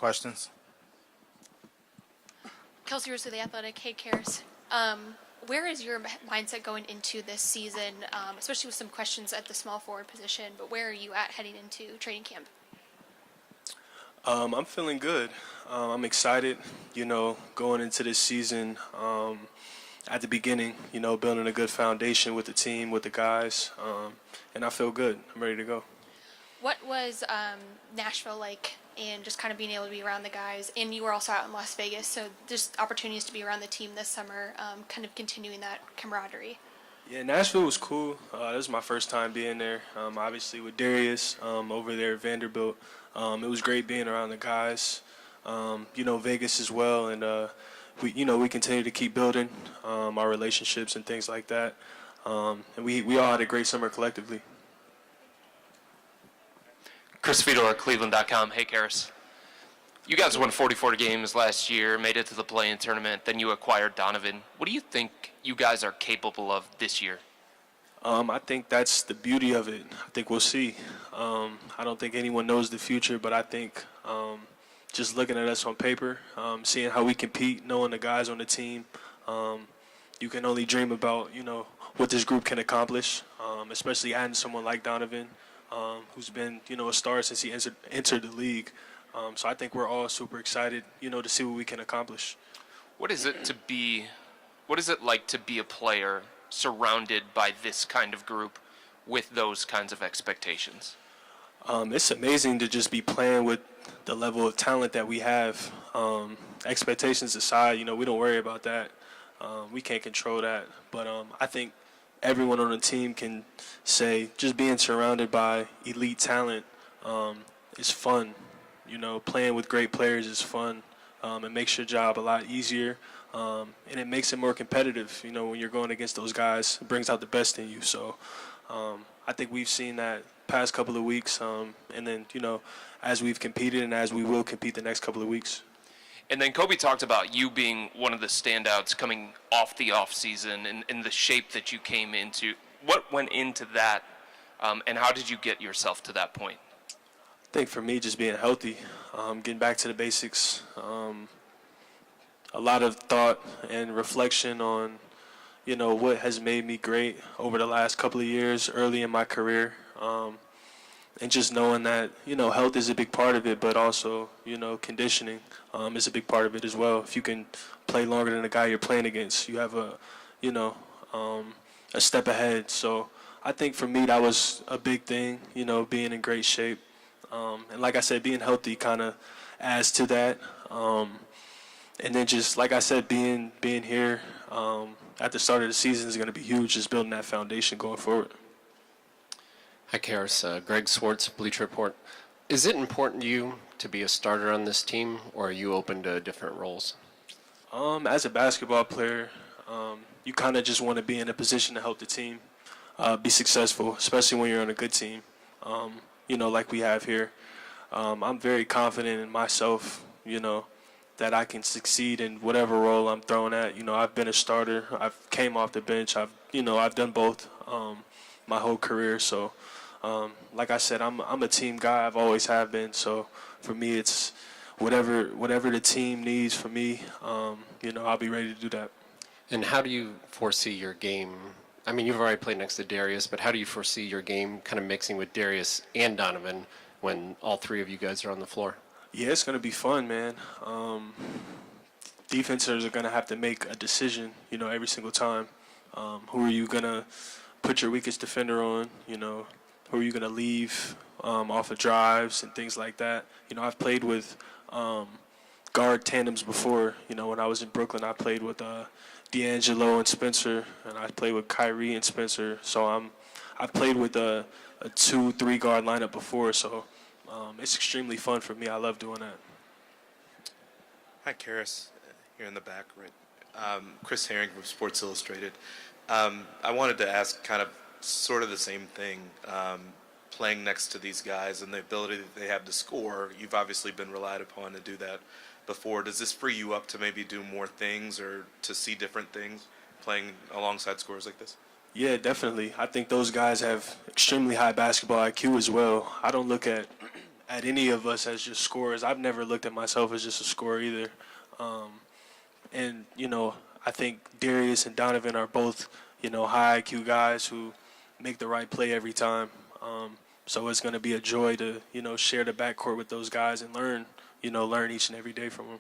questions. Kelsey Roos of The Athletic. Hey, Caris. Where is your mindset going into this season, especially with some questions at the small forward position, but where are you at heading into training camp? I'm feeling good. I'm excited, going into this season at the beginning, building a good foundation with the team, with the guys, and I feel good. I'm ready to go. What was Nashville like, and just kind of being able to be around the guys? And you were also out in Las Vegas, so just opportunities to be around the team this summer, kind of continuing that camaraderie. Yeah, Nashville was cool. This was my first time being there. Obviously with Darius over there at Vanderbilt. It was great being around the guys. Vegas as well, and we continue to keep building our relationships and things like that. And we all had a great summer collectively. Chris Fedor, Cleveland.com. Hey, Caris. You guys won 44 games last year, made it to the play-in tournament, then you acquired Donovan. What do you think you guys are capable of this year? I think that's the beauty of it. I think we'll see. I don't think anyone knows the future, but I think just looking at us on paper, seeing how we compete, knowing the guys on the team, you can only dream about, what this group can accomplish, especially adding someone like Donovan, who's been, a star since he entered the league. So I think we're all super excited, to see what we can accomplish. What is it like to be a player surrounded by this kind of group with those kinds of expectations? It's amazing to just be playing with the level of talent that we have. Expectations aside, we don't worry about that. We can't control that. But I think everyone on the team can say just being surrounded by elite talent is fun. Playing with great players is fun. It makes your job a lot easier. And it makes it more competitive, when you're going against those guys. It brings out the best in you. So I think we've seen that past couple of weeks. And then, as we've competed and as we will compete the next couple of weeks. And then Kobe talked about you being one of the standouts coming off the offseason and the shape that you came into. What went into that, and how did you get yourself to that point? I think for me, just being healthy, getting back to the basics, a lot of thought and reflection on, what has made me great over the last couple of years early in my career. And just knowing that, health is a big part of it, but also, conditioning is a big part of it as well. If you can play longer than the guy you're playing against, you have a step ahead. So I think for me that was a big thing, being in great shape. And like I said, being healthy kind of adds to that. And then just, like I said, being here at the start of the season is going to be huge, just building that foundation going forward. Hi, Caris. Greg Swartz, Bleacher Report. Is it important to you to be a starter on this team, or are you open to different roles? As a basketball player, you kind of just want to be in a position to help the team be successful, especially when you're on a good team, like we have here. I'm very confident in myself, that I can succeed in whatever role I'm thrown at. I've been a starter. I've came off the bench. I've done both my whole career. So, like I said, I'm a team guy. I've always have been. So, for me, it's whatever the team needs from me. I'll be ready to do that. And how do you foresee your game? I mean, you've already played next to Darius, but how do you foresee your game kind of mixing with Darius and Donovan when all three of you guys are on the floor? Yeah, it's going to be fun, man. Defenders are going to have to make a decision, every single time. Who are you going to put your weakest defender on? Who are you going to leave off of drives and things like that? I've played with guard tandems before. When I was in Brooklyn, I played with D'Angelo and Spencer, and I played with Kyrie and Spencer. So I've played with a 2-3 guard lineup before, so it's extremely fun for me. I love doing that. Hi, Caris. Here in the back, right? Chris Herring from Sports Illustrated. I wanted to ask kind of sort of the same thing. Playing next to these guys and the ability that they have to score, you've obviously been relied upon to do that before. Does this free you up to maybe do more things or to see different things playing alongside scorers like this? Yeah, definitely. I think those guys have extremely high basketball IQ as well. I don't look at at any of us as just scorers. I've never looked at myself as just a scorer either. And, I think Darius and Donovan are both, high IQ guys who make the right play every time. So it's going to be a joy to, share the backcourt with those guys and learn each and every day from them.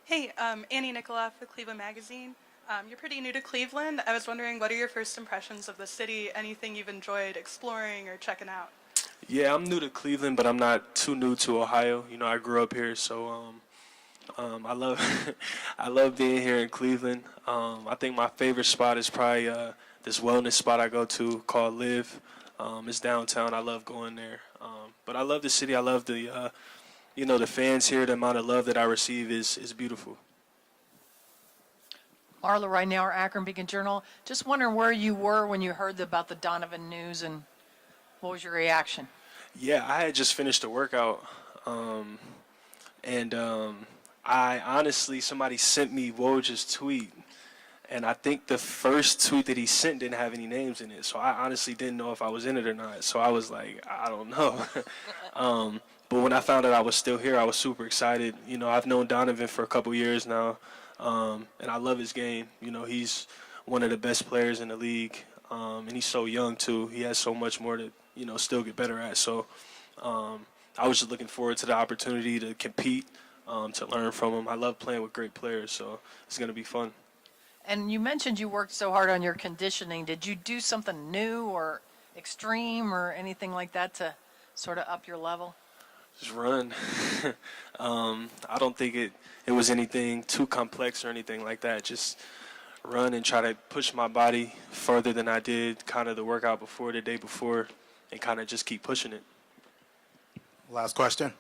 Hey, Annie Nikoloff with Cleveland Magazine. You're pretty new to Cleveland. I was wondering, what are your first impressions of the city? Anything you've enjoyed exploring or checking out? Yeah, I'm new to Cleveland, but I'm not too new to Ohio. I grew up here, so I love I love being here in Cleveland. I think my favorite spot is probably this wellness spot I go to called Live. It's downtown. I love going there. But I love the city. I love the the fans here. The amount of love that I receive is beautiful. Marla, right now, our Akron Beacon Journal. Just wondering where you were when you heard about the Donovan news, and what was your reaction? Yeah, I had just finished a workout, and I honestly, somebody sent me Woj's tweet, and I think the first tweet that he sent didn't have any names in it, so I honestly didn't know if I was in it or not. So I was like, I don't know. But when I found out I was still here, I was super excited. I've known Donovan for a couple years now, and I love his game. He's one of the best players in the league, and he's so young too. He has so much more to still get better at. So I was just looking forward to the opportunity to compete, to learn from him. I love playing with great players, so it's going to be fun. And you mentioned you worked so hard on your conditioning. Did you do something new or extreme or anything like that to sort of up your level? Just run. I don't think it was anything too complex or anything like that. Just run and try to push my body further than I did kind of the workout before, the day before, and kind of just keep pushing it. Last question.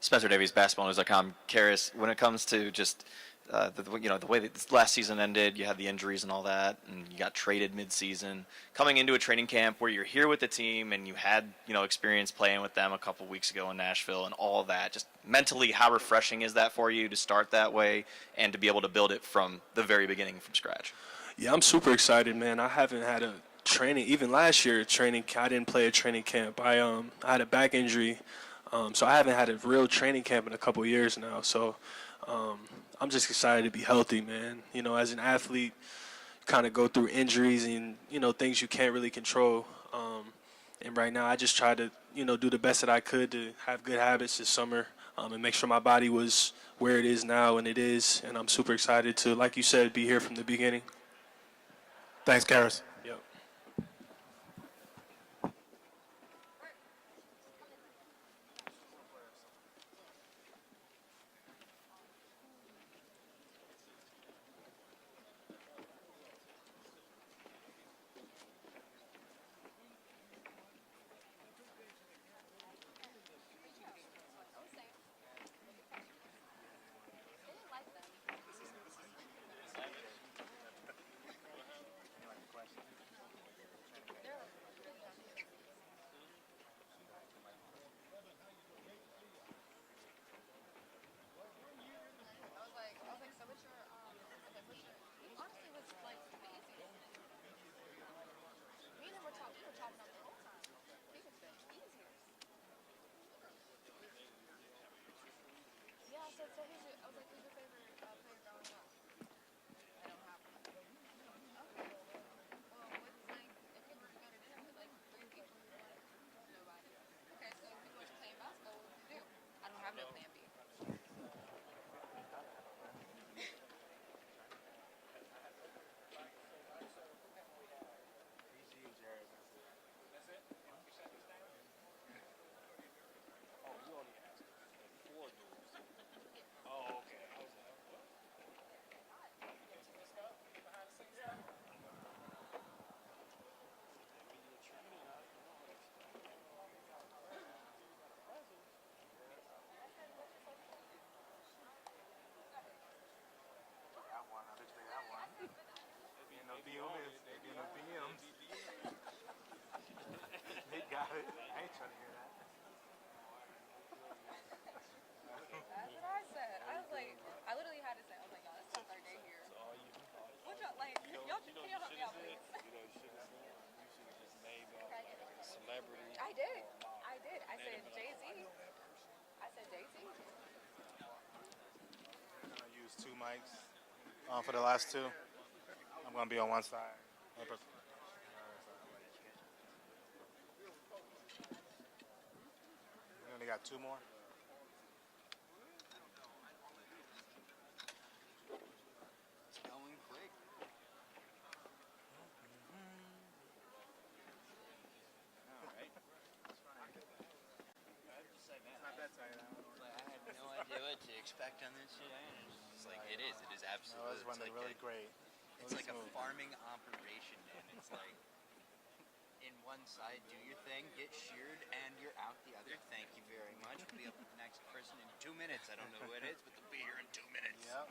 Spencer Davies, basketballnews.com. Caris, when it comes to just the way that this last season ended, you had the injuries and all that, and you got traded mid-season. Coming into a training camp where you're here with the team and you had experience playing with them a couple weeks ago in Nashville and all that, just mentally, how refreshing is that for you to start that way and to be able to build it from the very beginning from scratch? Yeah, I'm super excited, man. I haven't had a training, even last year, I didn't play a training camp. I had a back injury, so I haven't had a real training camp in a couple years now. So I'm just excited to be healthy, man. As an athlete, you kind of go through injuries and, things you can't really control. And right now I just tried to, do the best that I could to have good habits this summer and make sure my body was where it is now, and it is. And I'm super excited to, like you said, be here from the beginning. Thanks, Caris. Yep. They got it. I ain't trying to hear that. That's what I said. I was like, I literally had to say, I was like, y'all, this is our day here. What y'all, like, can y'all help me out, please? You should have just named celebrity. I did. I mics for the last two. I'm going to be on one side. We only got two more. It's going quick. All right. I had no idea what to expect on this shit. It's like it is absolutely. That was one really great. It's like a farming operation, man. It's like in one side, do your thing, get sheared, and you're out the other. Thank you very much. We'll be up with the next person in 2 minutes. I don't know who it is, but they'll be here in 2 minutes. Yep.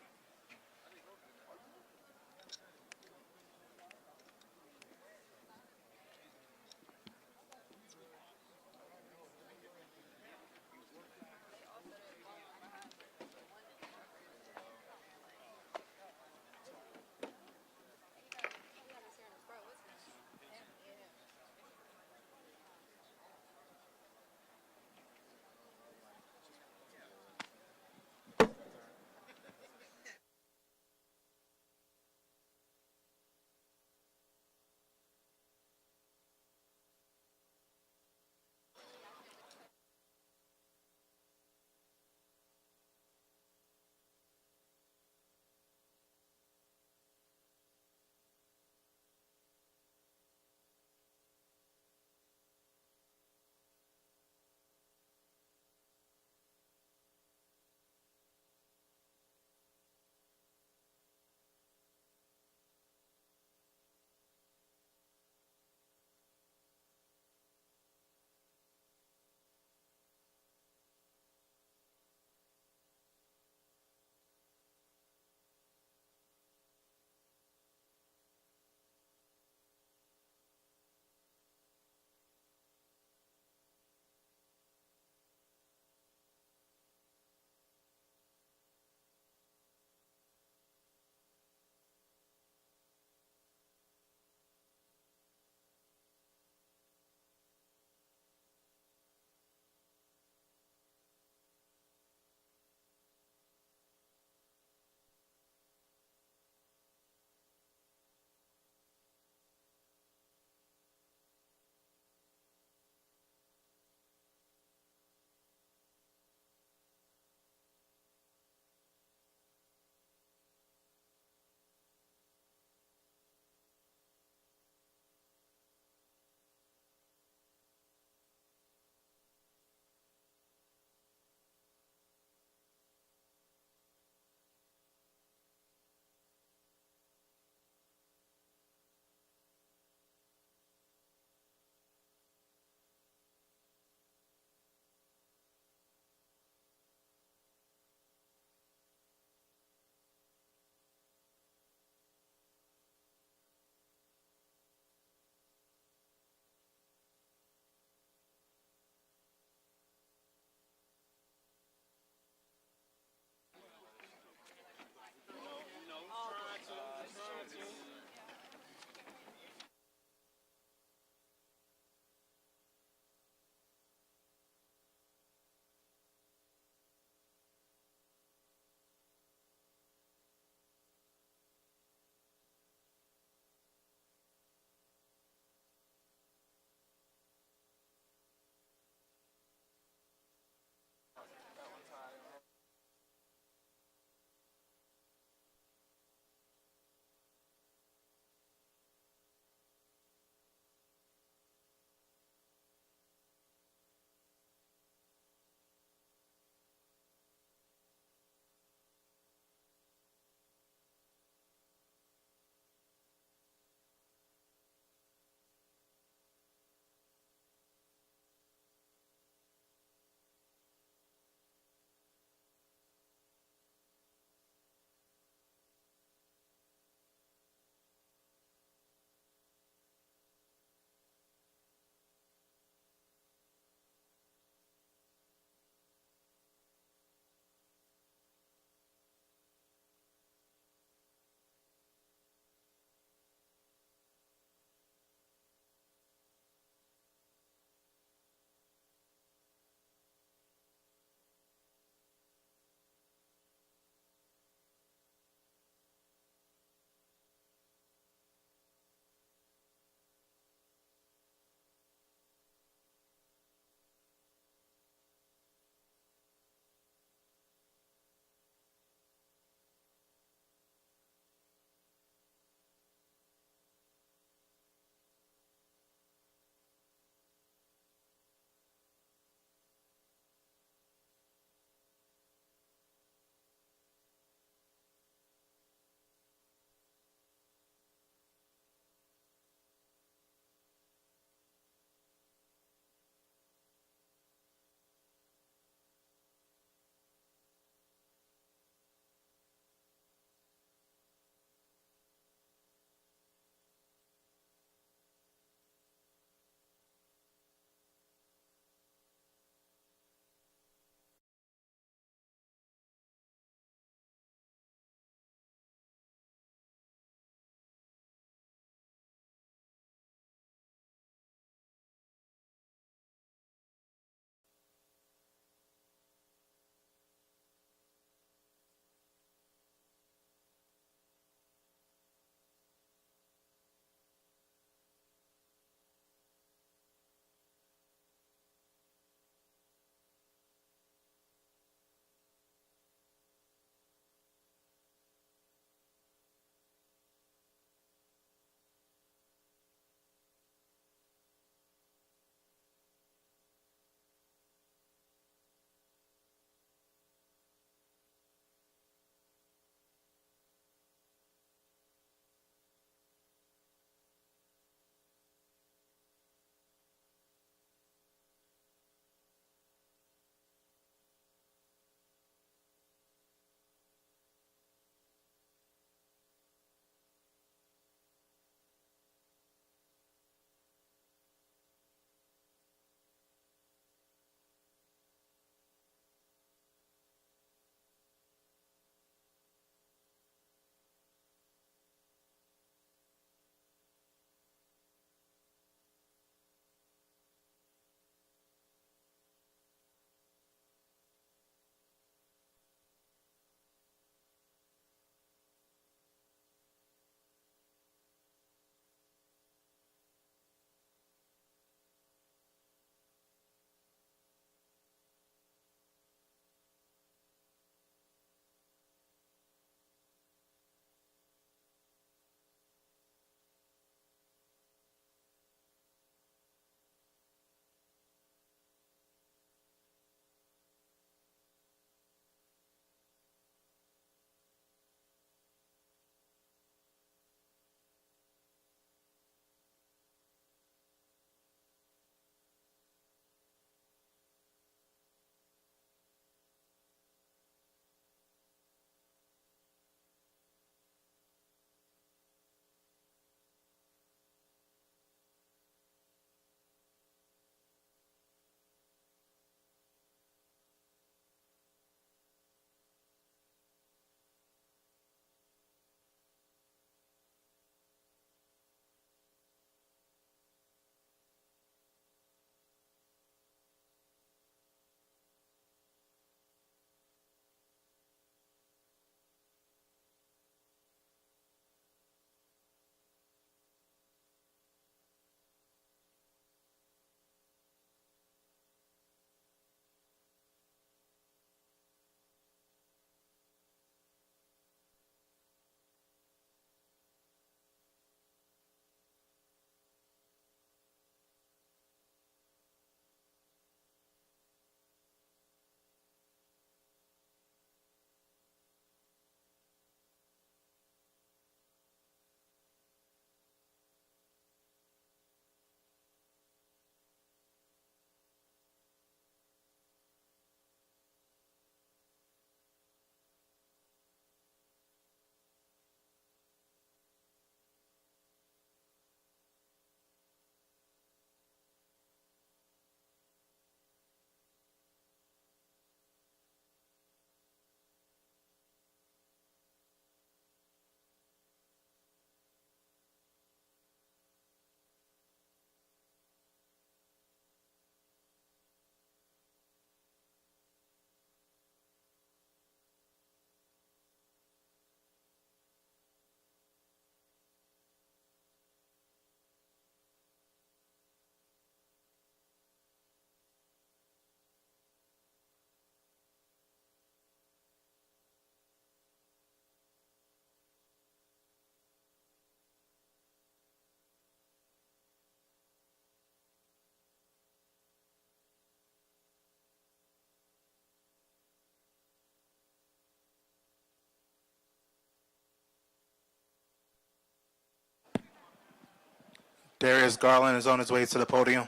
Darius Garland is on his way to the podium.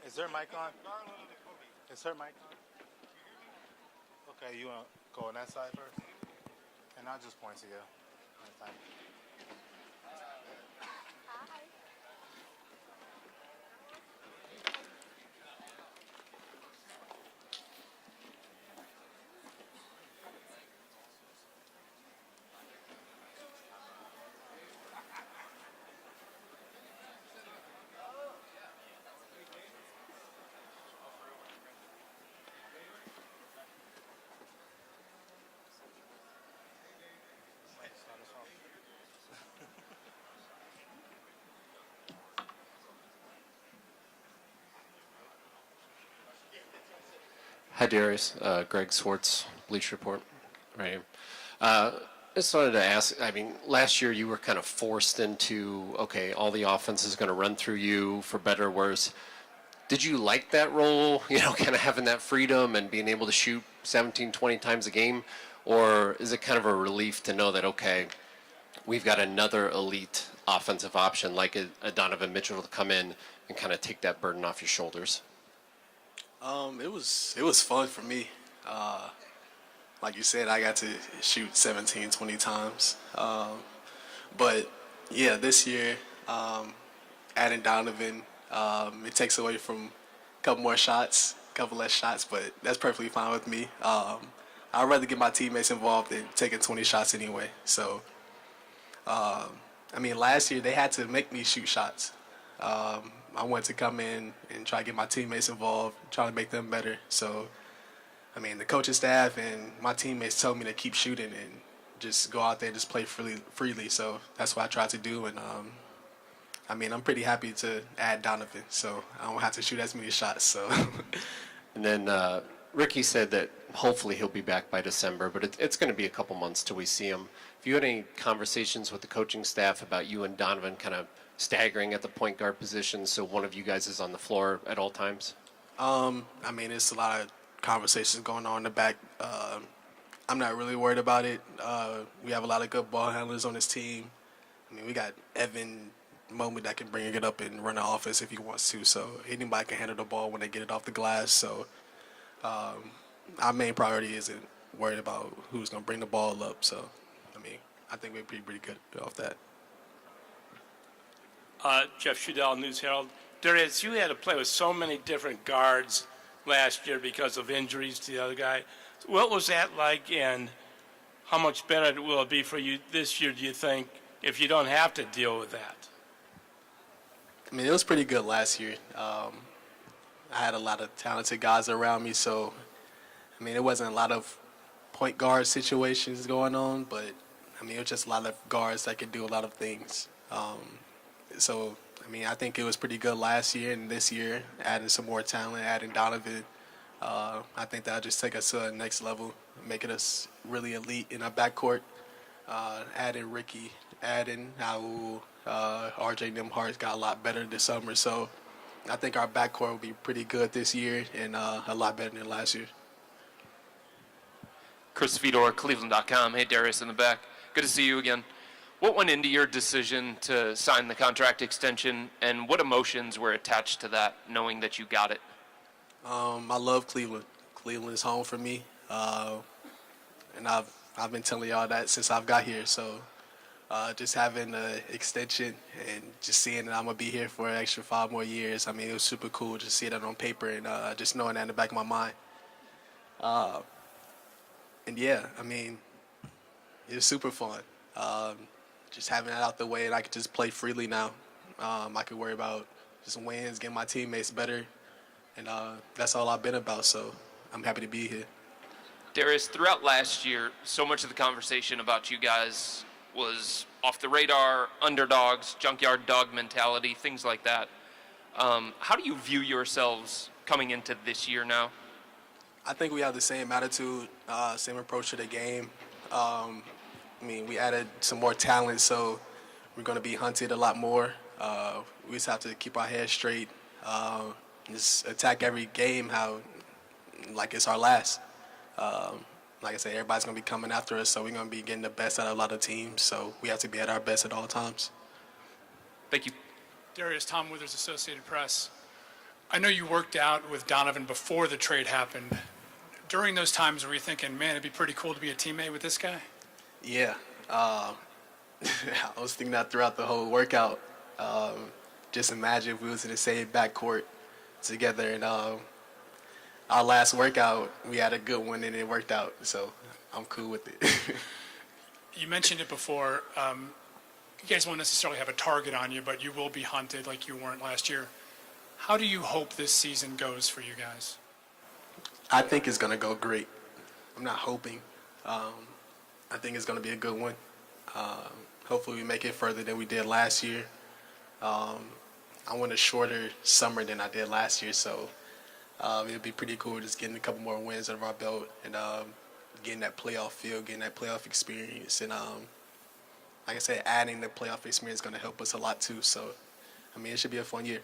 Is there mic on? Is her mic on? Okay, you want to go on that side first? And I'll just point to you. Hi, Darius. Greg Swartz, Bleach Report. Right. Just wanted to ask, I mean, last year you were kind of forced into, okay, all the offense is going to run through you for better or worse. Did you like that role, you know, kind of having that freedom and being able to shoot 17, 20 times a game? Or is it kind of a relief to know that, okay, we've got another elite offensive option like a Donovan Mitchell to come in and kind of take that burden off your shoulders? It was fun for me. Like you said, I got to shoot 17, 20 times. But yeah, this year, adding Donovan, it takes away from a couple more shots, a couple less shots, but that's perfectly fine with me. I'd rather get my teammates involved than taking 20 shots anyway. So, I mean, last year they had to make me shoot shots. I wanted to come in and try to get my teammates involved, try to make them better. So, I mean, the coaching staff and my teammates told me to keep shooting and just go out there and just play freely. So that's what I tried to do. And, I mean, I'm pretty happy to add Donovan, so I don't have to shoot as many shots. So. And then Ricky said that hopefully he'll be back by December, but it's going to be a couple months till we see him. Have you had any conversations with the coaching staff about you and Donovan kind of staggering at the point guard position so one of you guys is on the floor at all times? I mean, it's a lot of conversations going on in the back. I'm not really worried about it. We have a lot of good ball handlers on this team. I mean, we got Evan Mobley that can bring it up and run the offense if he wants to. So anybody can handle the ball when they get it off the glass. So our main priority isn't worried about who's going to bring the ball up. So, I mean, I think we're pretty good off that. Jeff Shudell, News Herald. Darius, you had to play with so many different guards last year because of injuries to the other guy. What was that like, and how much better will it be for you this year, do you think, if you don't have to deal with that? I mean, it was pretty good last year. I had a lot of talented guys around me, so, I mean, it wasn't a lot of point guard situations going on, but, I mean, it was just a lot of guards that could do a lot of things. So, I mean, I think it was pretty good last year, and this year, adding some more talent, adding Donovan, I think that'll just take us to the next level, making us really elite in our backcourt. Adding Ricky, adding Raul, RJ Nimhart's got a lot better this summer, so I think our backcourt will be pretty good this year and a lot better than last year. Chris Fedor, Cleveland.com. Hey, Darius in the back. Good to see you again. What went into your decision to sign the contract extension, and what emotions were attached to that, knowing that you got it? I love Cleveland. Cleveland is home for me, and I've been telling y'all that since I've got here. So just having an extension and just seeing that I'm gonna be here for an extra 5 more years, I mean, it was super cool to see that on paper and just knowing that in the back of my mind. And yeah, I mean, it was super fun. Just having that out the way, and I could just play freely now. I could worry about just wins, getting my teammates better, and that's all I've been about, so I'm happy to be here. Darius, throughout last year, so much of the conversation about you guys was off the radar, underdogs, junkyard dog mentality, things like that. How do you view yourselves coming into this year now? I think we have the same attitude, same approach to the game. I mean, we added some more talent, so we're going to be hunted a lot more. We just have to keep our heads straight. just attack every game how like it's our last. Like I said, everybody's going to be coming after us, so we're going to be getting the best out of a lot of teams. So we have to be at our best at all times. Thank you. Darius, Tom Withers, Associated Press. I know you worked out with Donovan before the trade happened. During those times, were you thinking, man, it'd be pretty cool to be a teammate with this guy? Yeah. I was thinking that throughout the whole workout. Just imagine if we was in the same backcourt together. And our last workout, we had a good one, and it worked out. So I'm cool with it. You mentioned it before. You guys won't necessarily have a target on you, but you will be hunted like you weren't last year. How do you hope this season goes for you guys? I think it's going to go great. I'm not hoping. I think it's going to be a good one. Hopefully we make it further than we did last year. I want a shorter summer than I did last year, so it'll be pretty cool just getting a couple more wins under our belt and getting that playoff feel, getting that playoff experience. And like I said, adding the playoff experience is going to help us a lot too. So, I mean, it should be a fun year.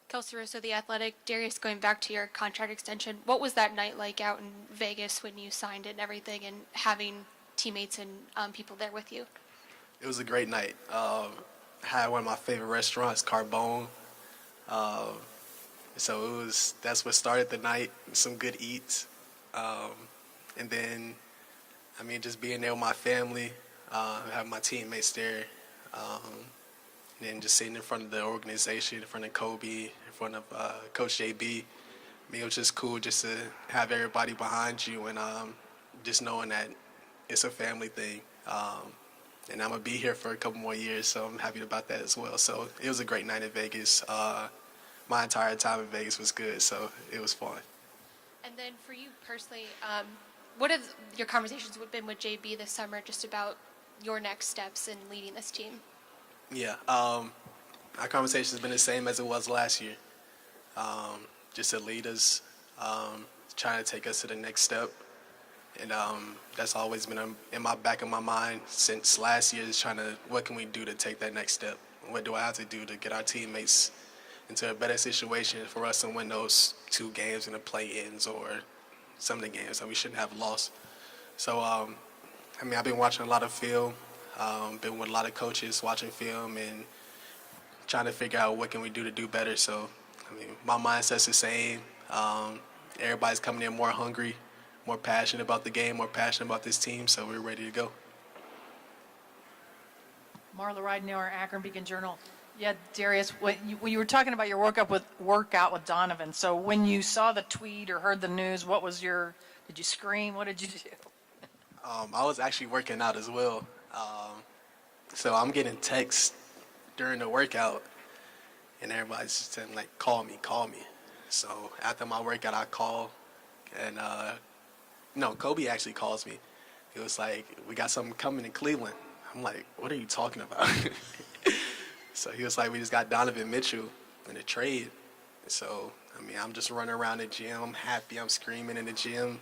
Kelsey Russo, The Athletic. Darius, going back to your contract extension, what was that night like out in Vegas when you signed it and everything, and having teammates and people there with you? It was a great night. I had one of my favorite restaurants, Carbone. So that's what started the night, some good eats. And then, I mean, just being there with my family, having my teammates there, and then just sitting in front of the organization, in front of Kobe, in front of Coach JB. I mean, it was just cool just to have everybody behind you and just knowing that it's a family thing. And I'm going to be here for a couple more years, so I'm happy about that as well. So it was a great night in Vegas. My entire time in Vegas was good, so it was fun. And then for you personally, what have your conversations been with JB this summer just about your next steps in leading this team? Yeah, our conversation has been the same as it was last year. Just to lead us, trying to take us to the next step. And that's always been in my back of my mind since last year, is trying to, what can we do to take that next step? What do I have to do to get our teammates into a better situation for us to win those 2 games in the play-ins or some of the games that we shouldn't have lost? So, I mean, I've been watching a lot of film, been with a lot of coaches watching film and trying to figure out what can we do to do better. So, I mean, my mindset's the same. Everybody's coming in more hungry, more passionate about the game, more passionate about this team, so we're ready to go. Marla Ridenour, Akron Beacon Journal. Yeah, Darius, when you were talking about your workout with Donovan, so when you saw the tweet or heard the news, did you scream? What did you do? I was actually working out as well. So I'm getting texts during the workout, and everybody's just saying, like, call me. So after my workout, I call, and Kobe actually calls me. He was like, we got something coming in Cleveland. I'm like, what are you talking about? So he was like, we just got Donovan Mitchell in a trade. So, I mean, I'm just running around the gym. I'm happy. I'm screaming in the gym.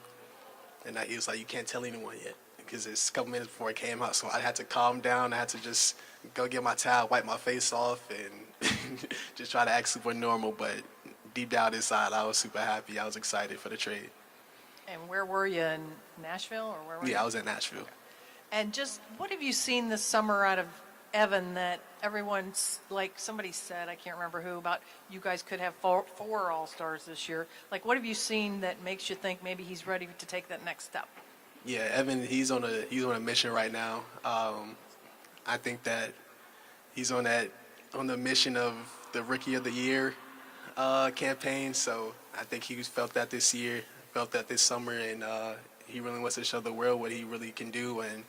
And he was like, you can't tell anyone yet because it's a couple minutes before it came out. So I had to calm down. I had to just go get my towel, wipe my face off, and just try to act super normal. But deep down inside, I was super happy. I was excited for the trade. And where were you, in Nashville? Or where were you? Yeah, I was in Nashville. And just what have you seen this summer out of Evan that everyone's, like somebody said, I can't remember who, about you guys could have four All-Stars this year. Like, what have you seen that makes you think maybe he's ready to take that next step? Yeah, Evan, he's on a mission right now. I think that he's on the mission of the Rookie of the Year campaign. So I think he felt that this year, felt that this summer, and he really wants to show the world what he really can do and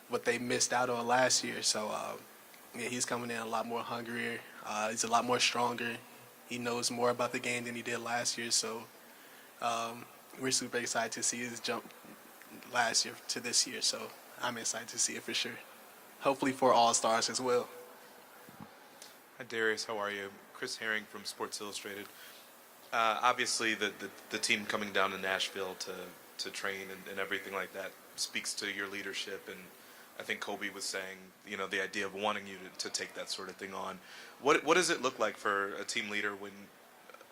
what they missed out on last year. So yeah, he's coming in a lot more hungrier. He's a lot more stronger. He knows more about the game than he did last year. So we're super excited to see his jump last year to this year. So I'm excited to see it for sure. Hopefully for All-Stars as well. Hi, Darius. How are you? Chris Herring from Sports Illustrated. Obviously, the team coming down to Nashville to train and everything like that speaks to your leadership. And I think Kobe was saying, the idea of wanting you to take that sort of thing on. What does it look like for a team leader when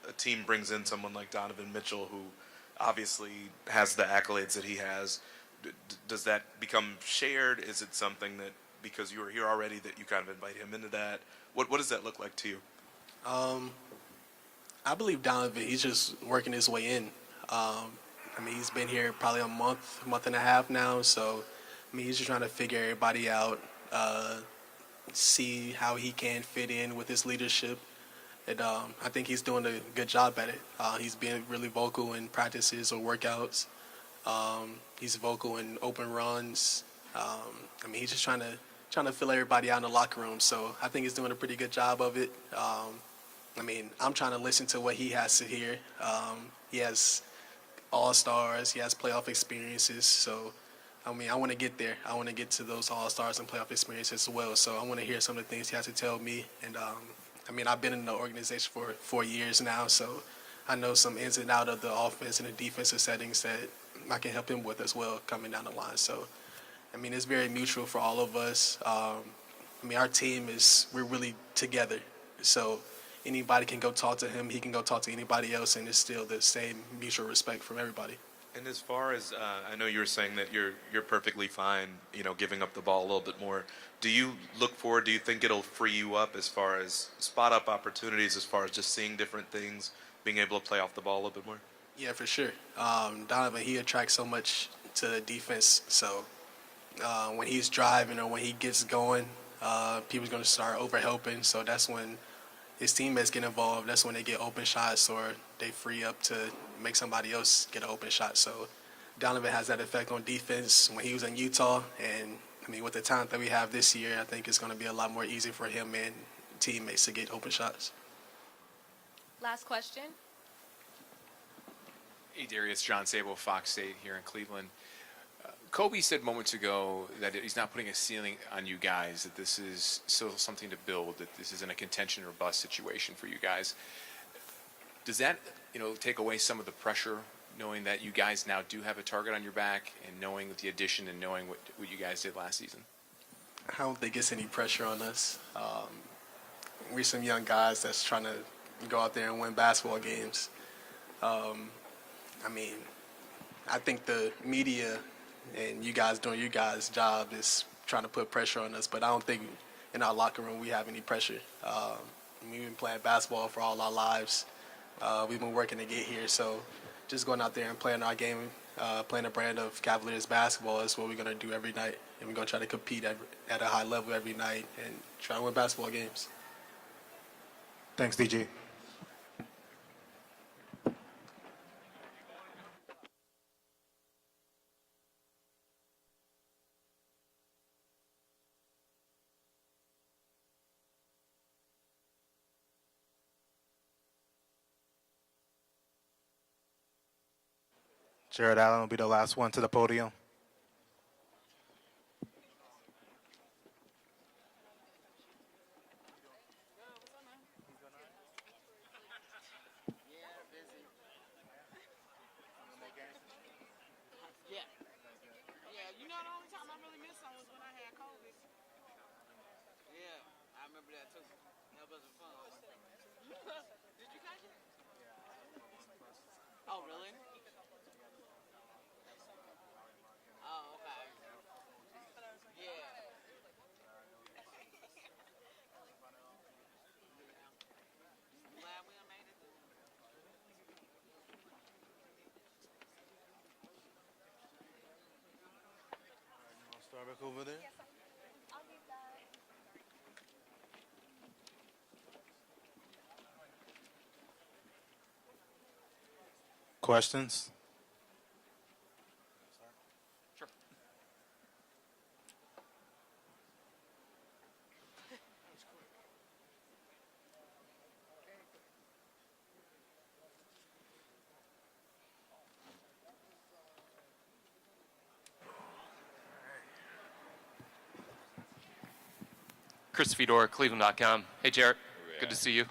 a team brings in someone like Donovan Mitchell, who obviously has the accolades that he has, does that become shared? Is it something that, because you were here already, that you kind of invite him into that? What does that look like to you? I believe Donovan, he's just working his way in. I mean, he's been here probably a month and a half now. So, I mean, he's just trying to figure everybody out, see how he can fit in with his leadership. And I think he's doing a good job at it. He's being really vocal in practices or workouts. He's vocal in open runs. I mean, he's just trying to fill everybody out in the locker room. So I think he's doing a pretty good job of it. I mean, I'm trying to listen to what he has to hear. He has all-stars. He has playoff experiences. So, I mean, I want to get there. I want to get to those all-stars and playoff experiences as well. So I want to hear some of the things he has to tell me. And, I mean, I've been in the organization for 4 years now, so I know some ins and outs of the offense and the defensive settings that I can help him with as well coming down the line. So, I mean, it's very mutual for all of us. I mean, our team we're really together. So anybody can go talk to him. He can go talk to anybody else, and it's still the same mutual respect from everybody. And as far as I know, you were saying that you're perfectly fine, giving up the ball a little bit more. Do you look forward? Do you think it'll free you up as far as spot up opportunities, as far as just seeing different things, being able to play off the ball a little bit more? Yeah, for sure. Donovan, he attracts so much to the defense. So when he's driving or when he gets going, people's going to start overhelping. So that's when his teammates get involved. That's when they get open shots or they free up to make somebody else get an open shot. So Donovan has that effect on defense when he was in Utah. And, I mean, with the talent that we have this year, I think it's going to be a lot more easy for him and teammates to get open shots. Last question. Hey, Darius, John Sable, Fox State here in Cleveland. Kobe said moments ago that he's not putting a ceiling on you guys, that this is still something to build, that this isn't a contention or bust situation for you guys. Does that, take away some of the pressure, knowing that you guys now do have a target on your back and knowing the addition and knowing what you guys did last season? I don't think it's any pressure on us. We're some young guys that's trying to go out there and win basketball games. I mean, I think the media and you guys doing your guys' job is trying to put pressure on us, but I don't think in our locker room we have any pressure. We've been playing basketball for all our lives. We've been working to get here, so just going out there and playing our game, playing a brand of Cavaliers basketball is what we're going to do every night, and we're going to try to compete at a high level every night and try to win basketball games. Thanks, DG. Jarrett Allen will be the last one to the podium. Oh, really? Oh, okay. Yeah. Glad we made it. Start back over there. I'll leave that. Questions? Sure. Chris Fedor, Cleveland.com. Hey, Jarrett. Good to see you.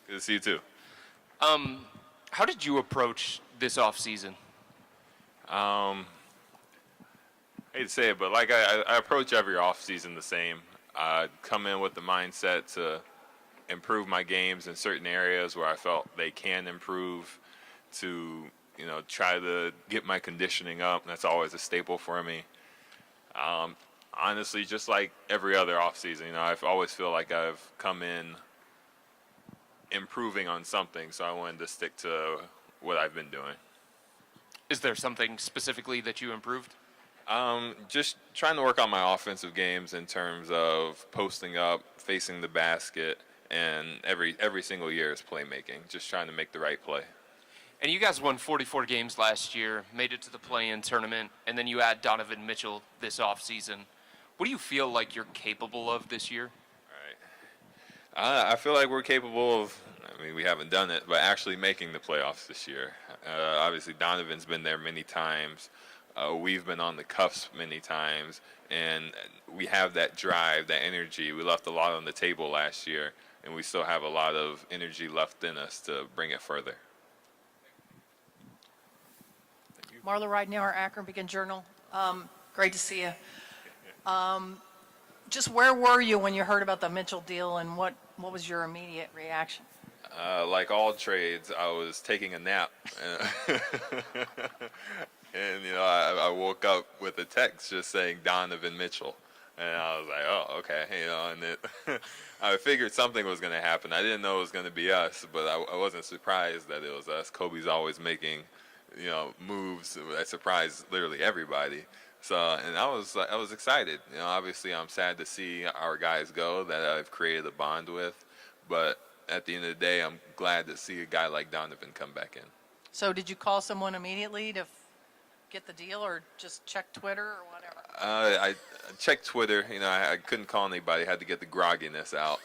Good to see you too. How did you approach this offseason? Hate to say it, but I approach every off season the same. I come in with the mindset to improve my games in certain areas where I felt they can improve, to try to get my conditioning up. That's always a staple for me. Honestly, just like every other offseason, I always feel like I've come in improving on something, so I wanted to stick to what I've been doing. Is there something specifically that you improved? Just trying to work on my offensive games in terms of posting up, facing the basket, and every single year is playmaking. Just trying to make the right play. And you guys won 44 games last year, made it to the play-in tournament, and then you add Donovan Mitchell this offseason. What do you feel like you're capable of this year? I feel like we're capable of, we haven't done it, but actually making the playoffs this year. Obviously, Donovan's been there many times. We've been on the cusp many times, and we have that drive, that energy. We left a lot on the table last year, and we still have a lot of energy left in us to bring it further. Marla Ridenour, Akron Beacon-Journal. Great to see you. Just where were you when you heard about the Mitchell deal, and what was your immediate reaction? Like all trades, I was taking a nap. And, I woke up with a text just saying Donovan Mitchell. And I was like, oh, okay. And I figured something was going to happen. I didn't know it was going to be us, but I wasn't surprised that it was us. Kobe's always making moves that surprise literally everybody. So, and I was excited. Obviously I'm sad to see our guys go that I've created a bond with, but at the end of the day, I'm glad to see a guy like Donovan come back in. So did you call someone immediately to get the deal, or just check Twitter or whatever? I checked Twitter. I couldn't call anybody. I had to get the grogginess out,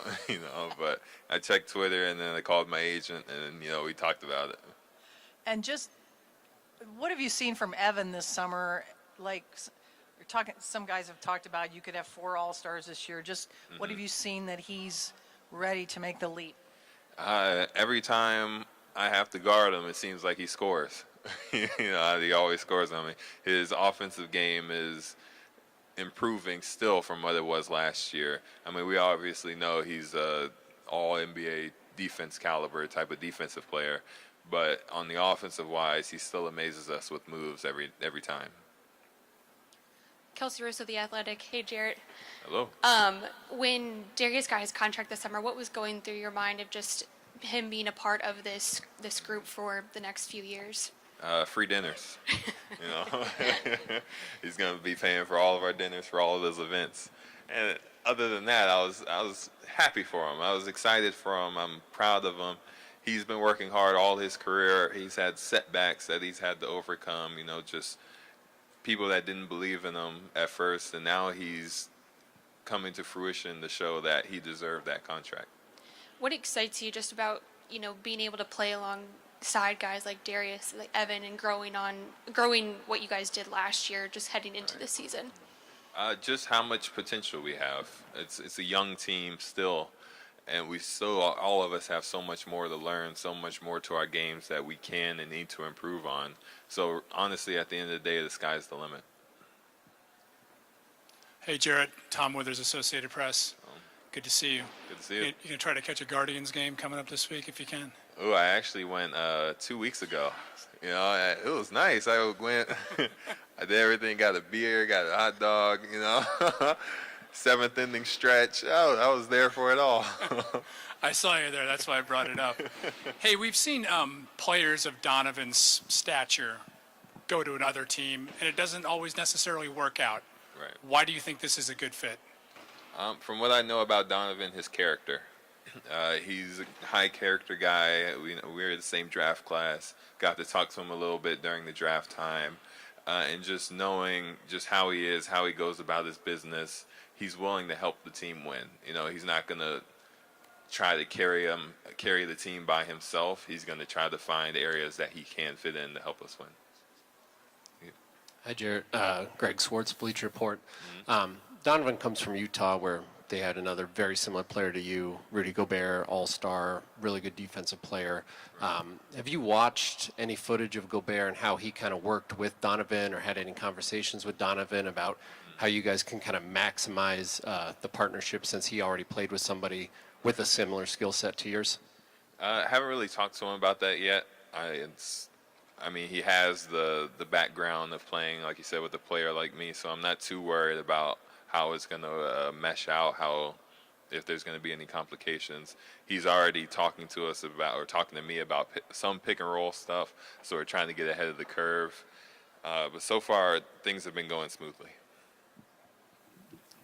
but I checked Twitter, and then I called my agent, and, we talked about it. And just, what have you seen from Evan this summer? Like, you're talking, some guys have talked about you could have 4 All-Stars this year. Just what have you seen that he's ready to make the leap? Every time I have to guard him, it seems like he scores. He always scores on me. His offensive game is improving still from what it was last year. We obviously know he's a all-NBA defense caliber type of defensive player, but on the offensive wise, he still amazes us with moves every time. Kelsey Russo, The Athletic. Hey, Jarrett. Hello. When Darius got his contract this summer, what was going through your mind of just him being a part of this group for the next few years? Free dinners. He's going to be paying for all of our dinners for all of those events. And other than that, I was happy for him. I was excited for him. I'm proud of him. He's been working hard all his career. He's had setbacks that he's had to overcome, just people that didn't believe in him at first, and now he's coming to fruition to show that he deserved that contract. What excites you just about, being able to play alongside guys like Darius, like Evan, and growing what you guys did last year, just heading into the season? Just how much potential we have. It's a young team still, and we still, all of us have so much more to learn, so much more to our games that we can and need to improve on. So honestly, at the end of the day, the sky's the limit. Hey, Jarrett. Tom Withers, Associated Press. Good to see you. Good to see you. You can try to catch a Guardians game coming up this week if you can. Oh, I actually went 2 weeks ago. It was nice. I went, I did everything, got a beer, got a hot dog, 7th inning stretch. I was there for it all. I saw you there. That's why I brought it up. Hey, we've seen players of Donovan's stature go to another team, and it doesn't always necessarily work out. Right. Why do you think this is a good fit? From what I know about Donovan, his character. He's a high character guy. We're the same draft class. Got to talk to him a little bit during the draft time. And just knowing just how he is, how he goes about his business, he's willing to help the team win. He's not going to try to carry the team by himself. He's going to try to find areas that he can fit in to help us win. Yeah. Hi, Jarrett. Greg Swartz, Bleacher Report. Donovan comes from Utah, where they had another very similar player to you, Rudy Gobert, all-star, really good defensive player. Have you watched any footage of Gobert and how he kind of worked with Donovan, or had any conversations with Donovan about how you guys can kind of maximize the partnership since he already played with somebody with a similar skill set to yours? I haven't really talked to him about that yet. I mean, he has the background of playing, like you said, with a player like me, so I'm not too worried about how it's going to mesh out, if there's going to be any complications. He's already talking to us about, or talking to me about some pick and roll stuff, so we're trying to get ahead of the curve. But so far, things have been going smoothly.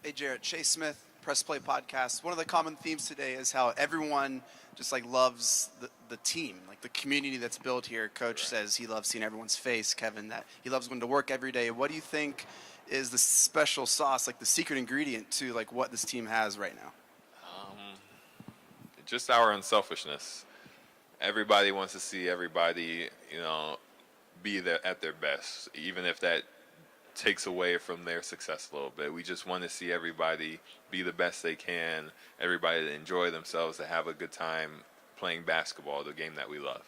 Hey, Jarrett, Chase Smith, Press Play Podcast. One of the common themes today is how everyone just like loves the team, like the community that's built here. Coach says he loves seeing everyone's face. Kevin, that he loves going to work every day. What do you think is the special sauce, like the secret ingredient to like what this team has right now? Just our unselfishness. Everybody wants to see everybody, be at their best, even if that takes away from their success a little bit. We just want to see everybody be the best they can, everybody to enjoy themselves, to have a good time playing basketball, the game that we love.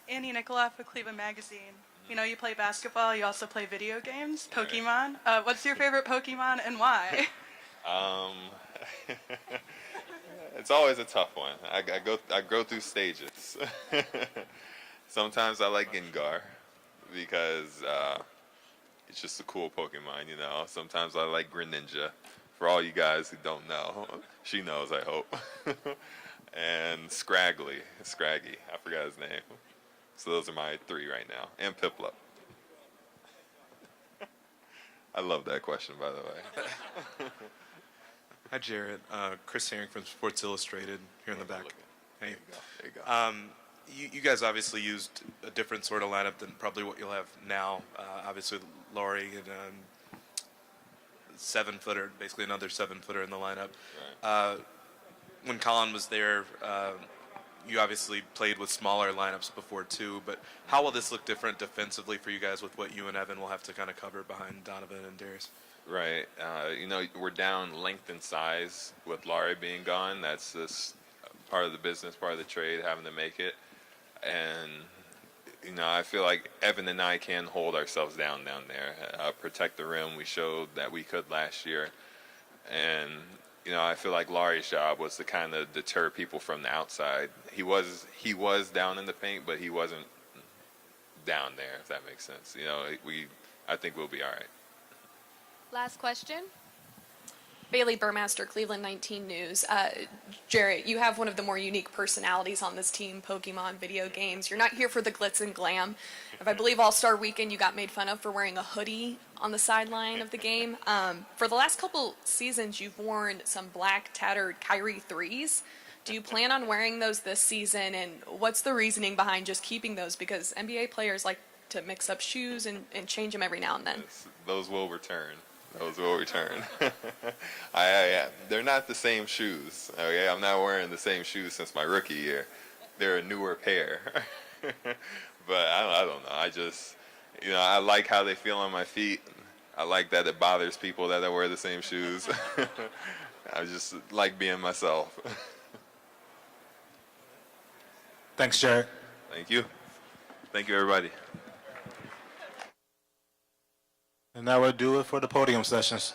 Annie Nikoloff with Cleveland Magazine. You know, you play basketball, you also play video games, Pokemon. What's your favorite Pokemon and why? It's always a tough one. I go through stages. Sometimes I like Gengar because it's just a cool Pokemon, Sometimes I like Greninja. For all you guys who don't know, she knows, I hope. And Scraggy, I forgot his name. So those are my three right now, and Piplup. I love that question, by the way. Hi, Jarrett. Chris Herring from Sports Illustrated here in the back. Hey. There you go. You guys obviously used a different sort of lineup than probably what you'll have now. Obviously, Laurie and 7-footer, basically another 7-footer in the lineup. Right. When Colin was there, you obviously played with smaller lineups before too, but how will this look different defensively for you guys with what you and Evan will have to kind of cover behind Donovan and Darius? Right. We're down length and size with Laurie being gone. That's just part of the business, part of the trade, having to make it. And, I feel like Evan and I can hold ourselves down there, protect the rim. We showed that we could last year. And, I feel like Laurie's job was to kind of deter people from the outside. He was down in the paint, but he wasn't down there, if that makes sense. I think we'll be all right. Last question. Bailey Burmaster, Cleveland 19 News. Jarrett, you have one of the more unique personalities on this team, Pokemon, video games. You're not here for the glitz and glam. If I believe All-Star Weekend, you got made fun of for wearing a hoodie on the sideline of the game. For the last couple seasons, you've worn some black tattered Kyrie 3s. Do you plan on wearing those this season? And what's the reasoning behind just keeping those? Because NBA players like to mix up shoes and change them every now and then. Yes, those will return. They're not the same shoes. Okay, I'm not wearing the same shoes since my rookie year. They're a newer pair. But I don't know. I just, I like how they feel on my feet. I like that it bothers people that I wear the same shoes. I just like being myself. Thanks, Jarrett. Thank you. Thank you, everybody. And that will do it for the podium sessions.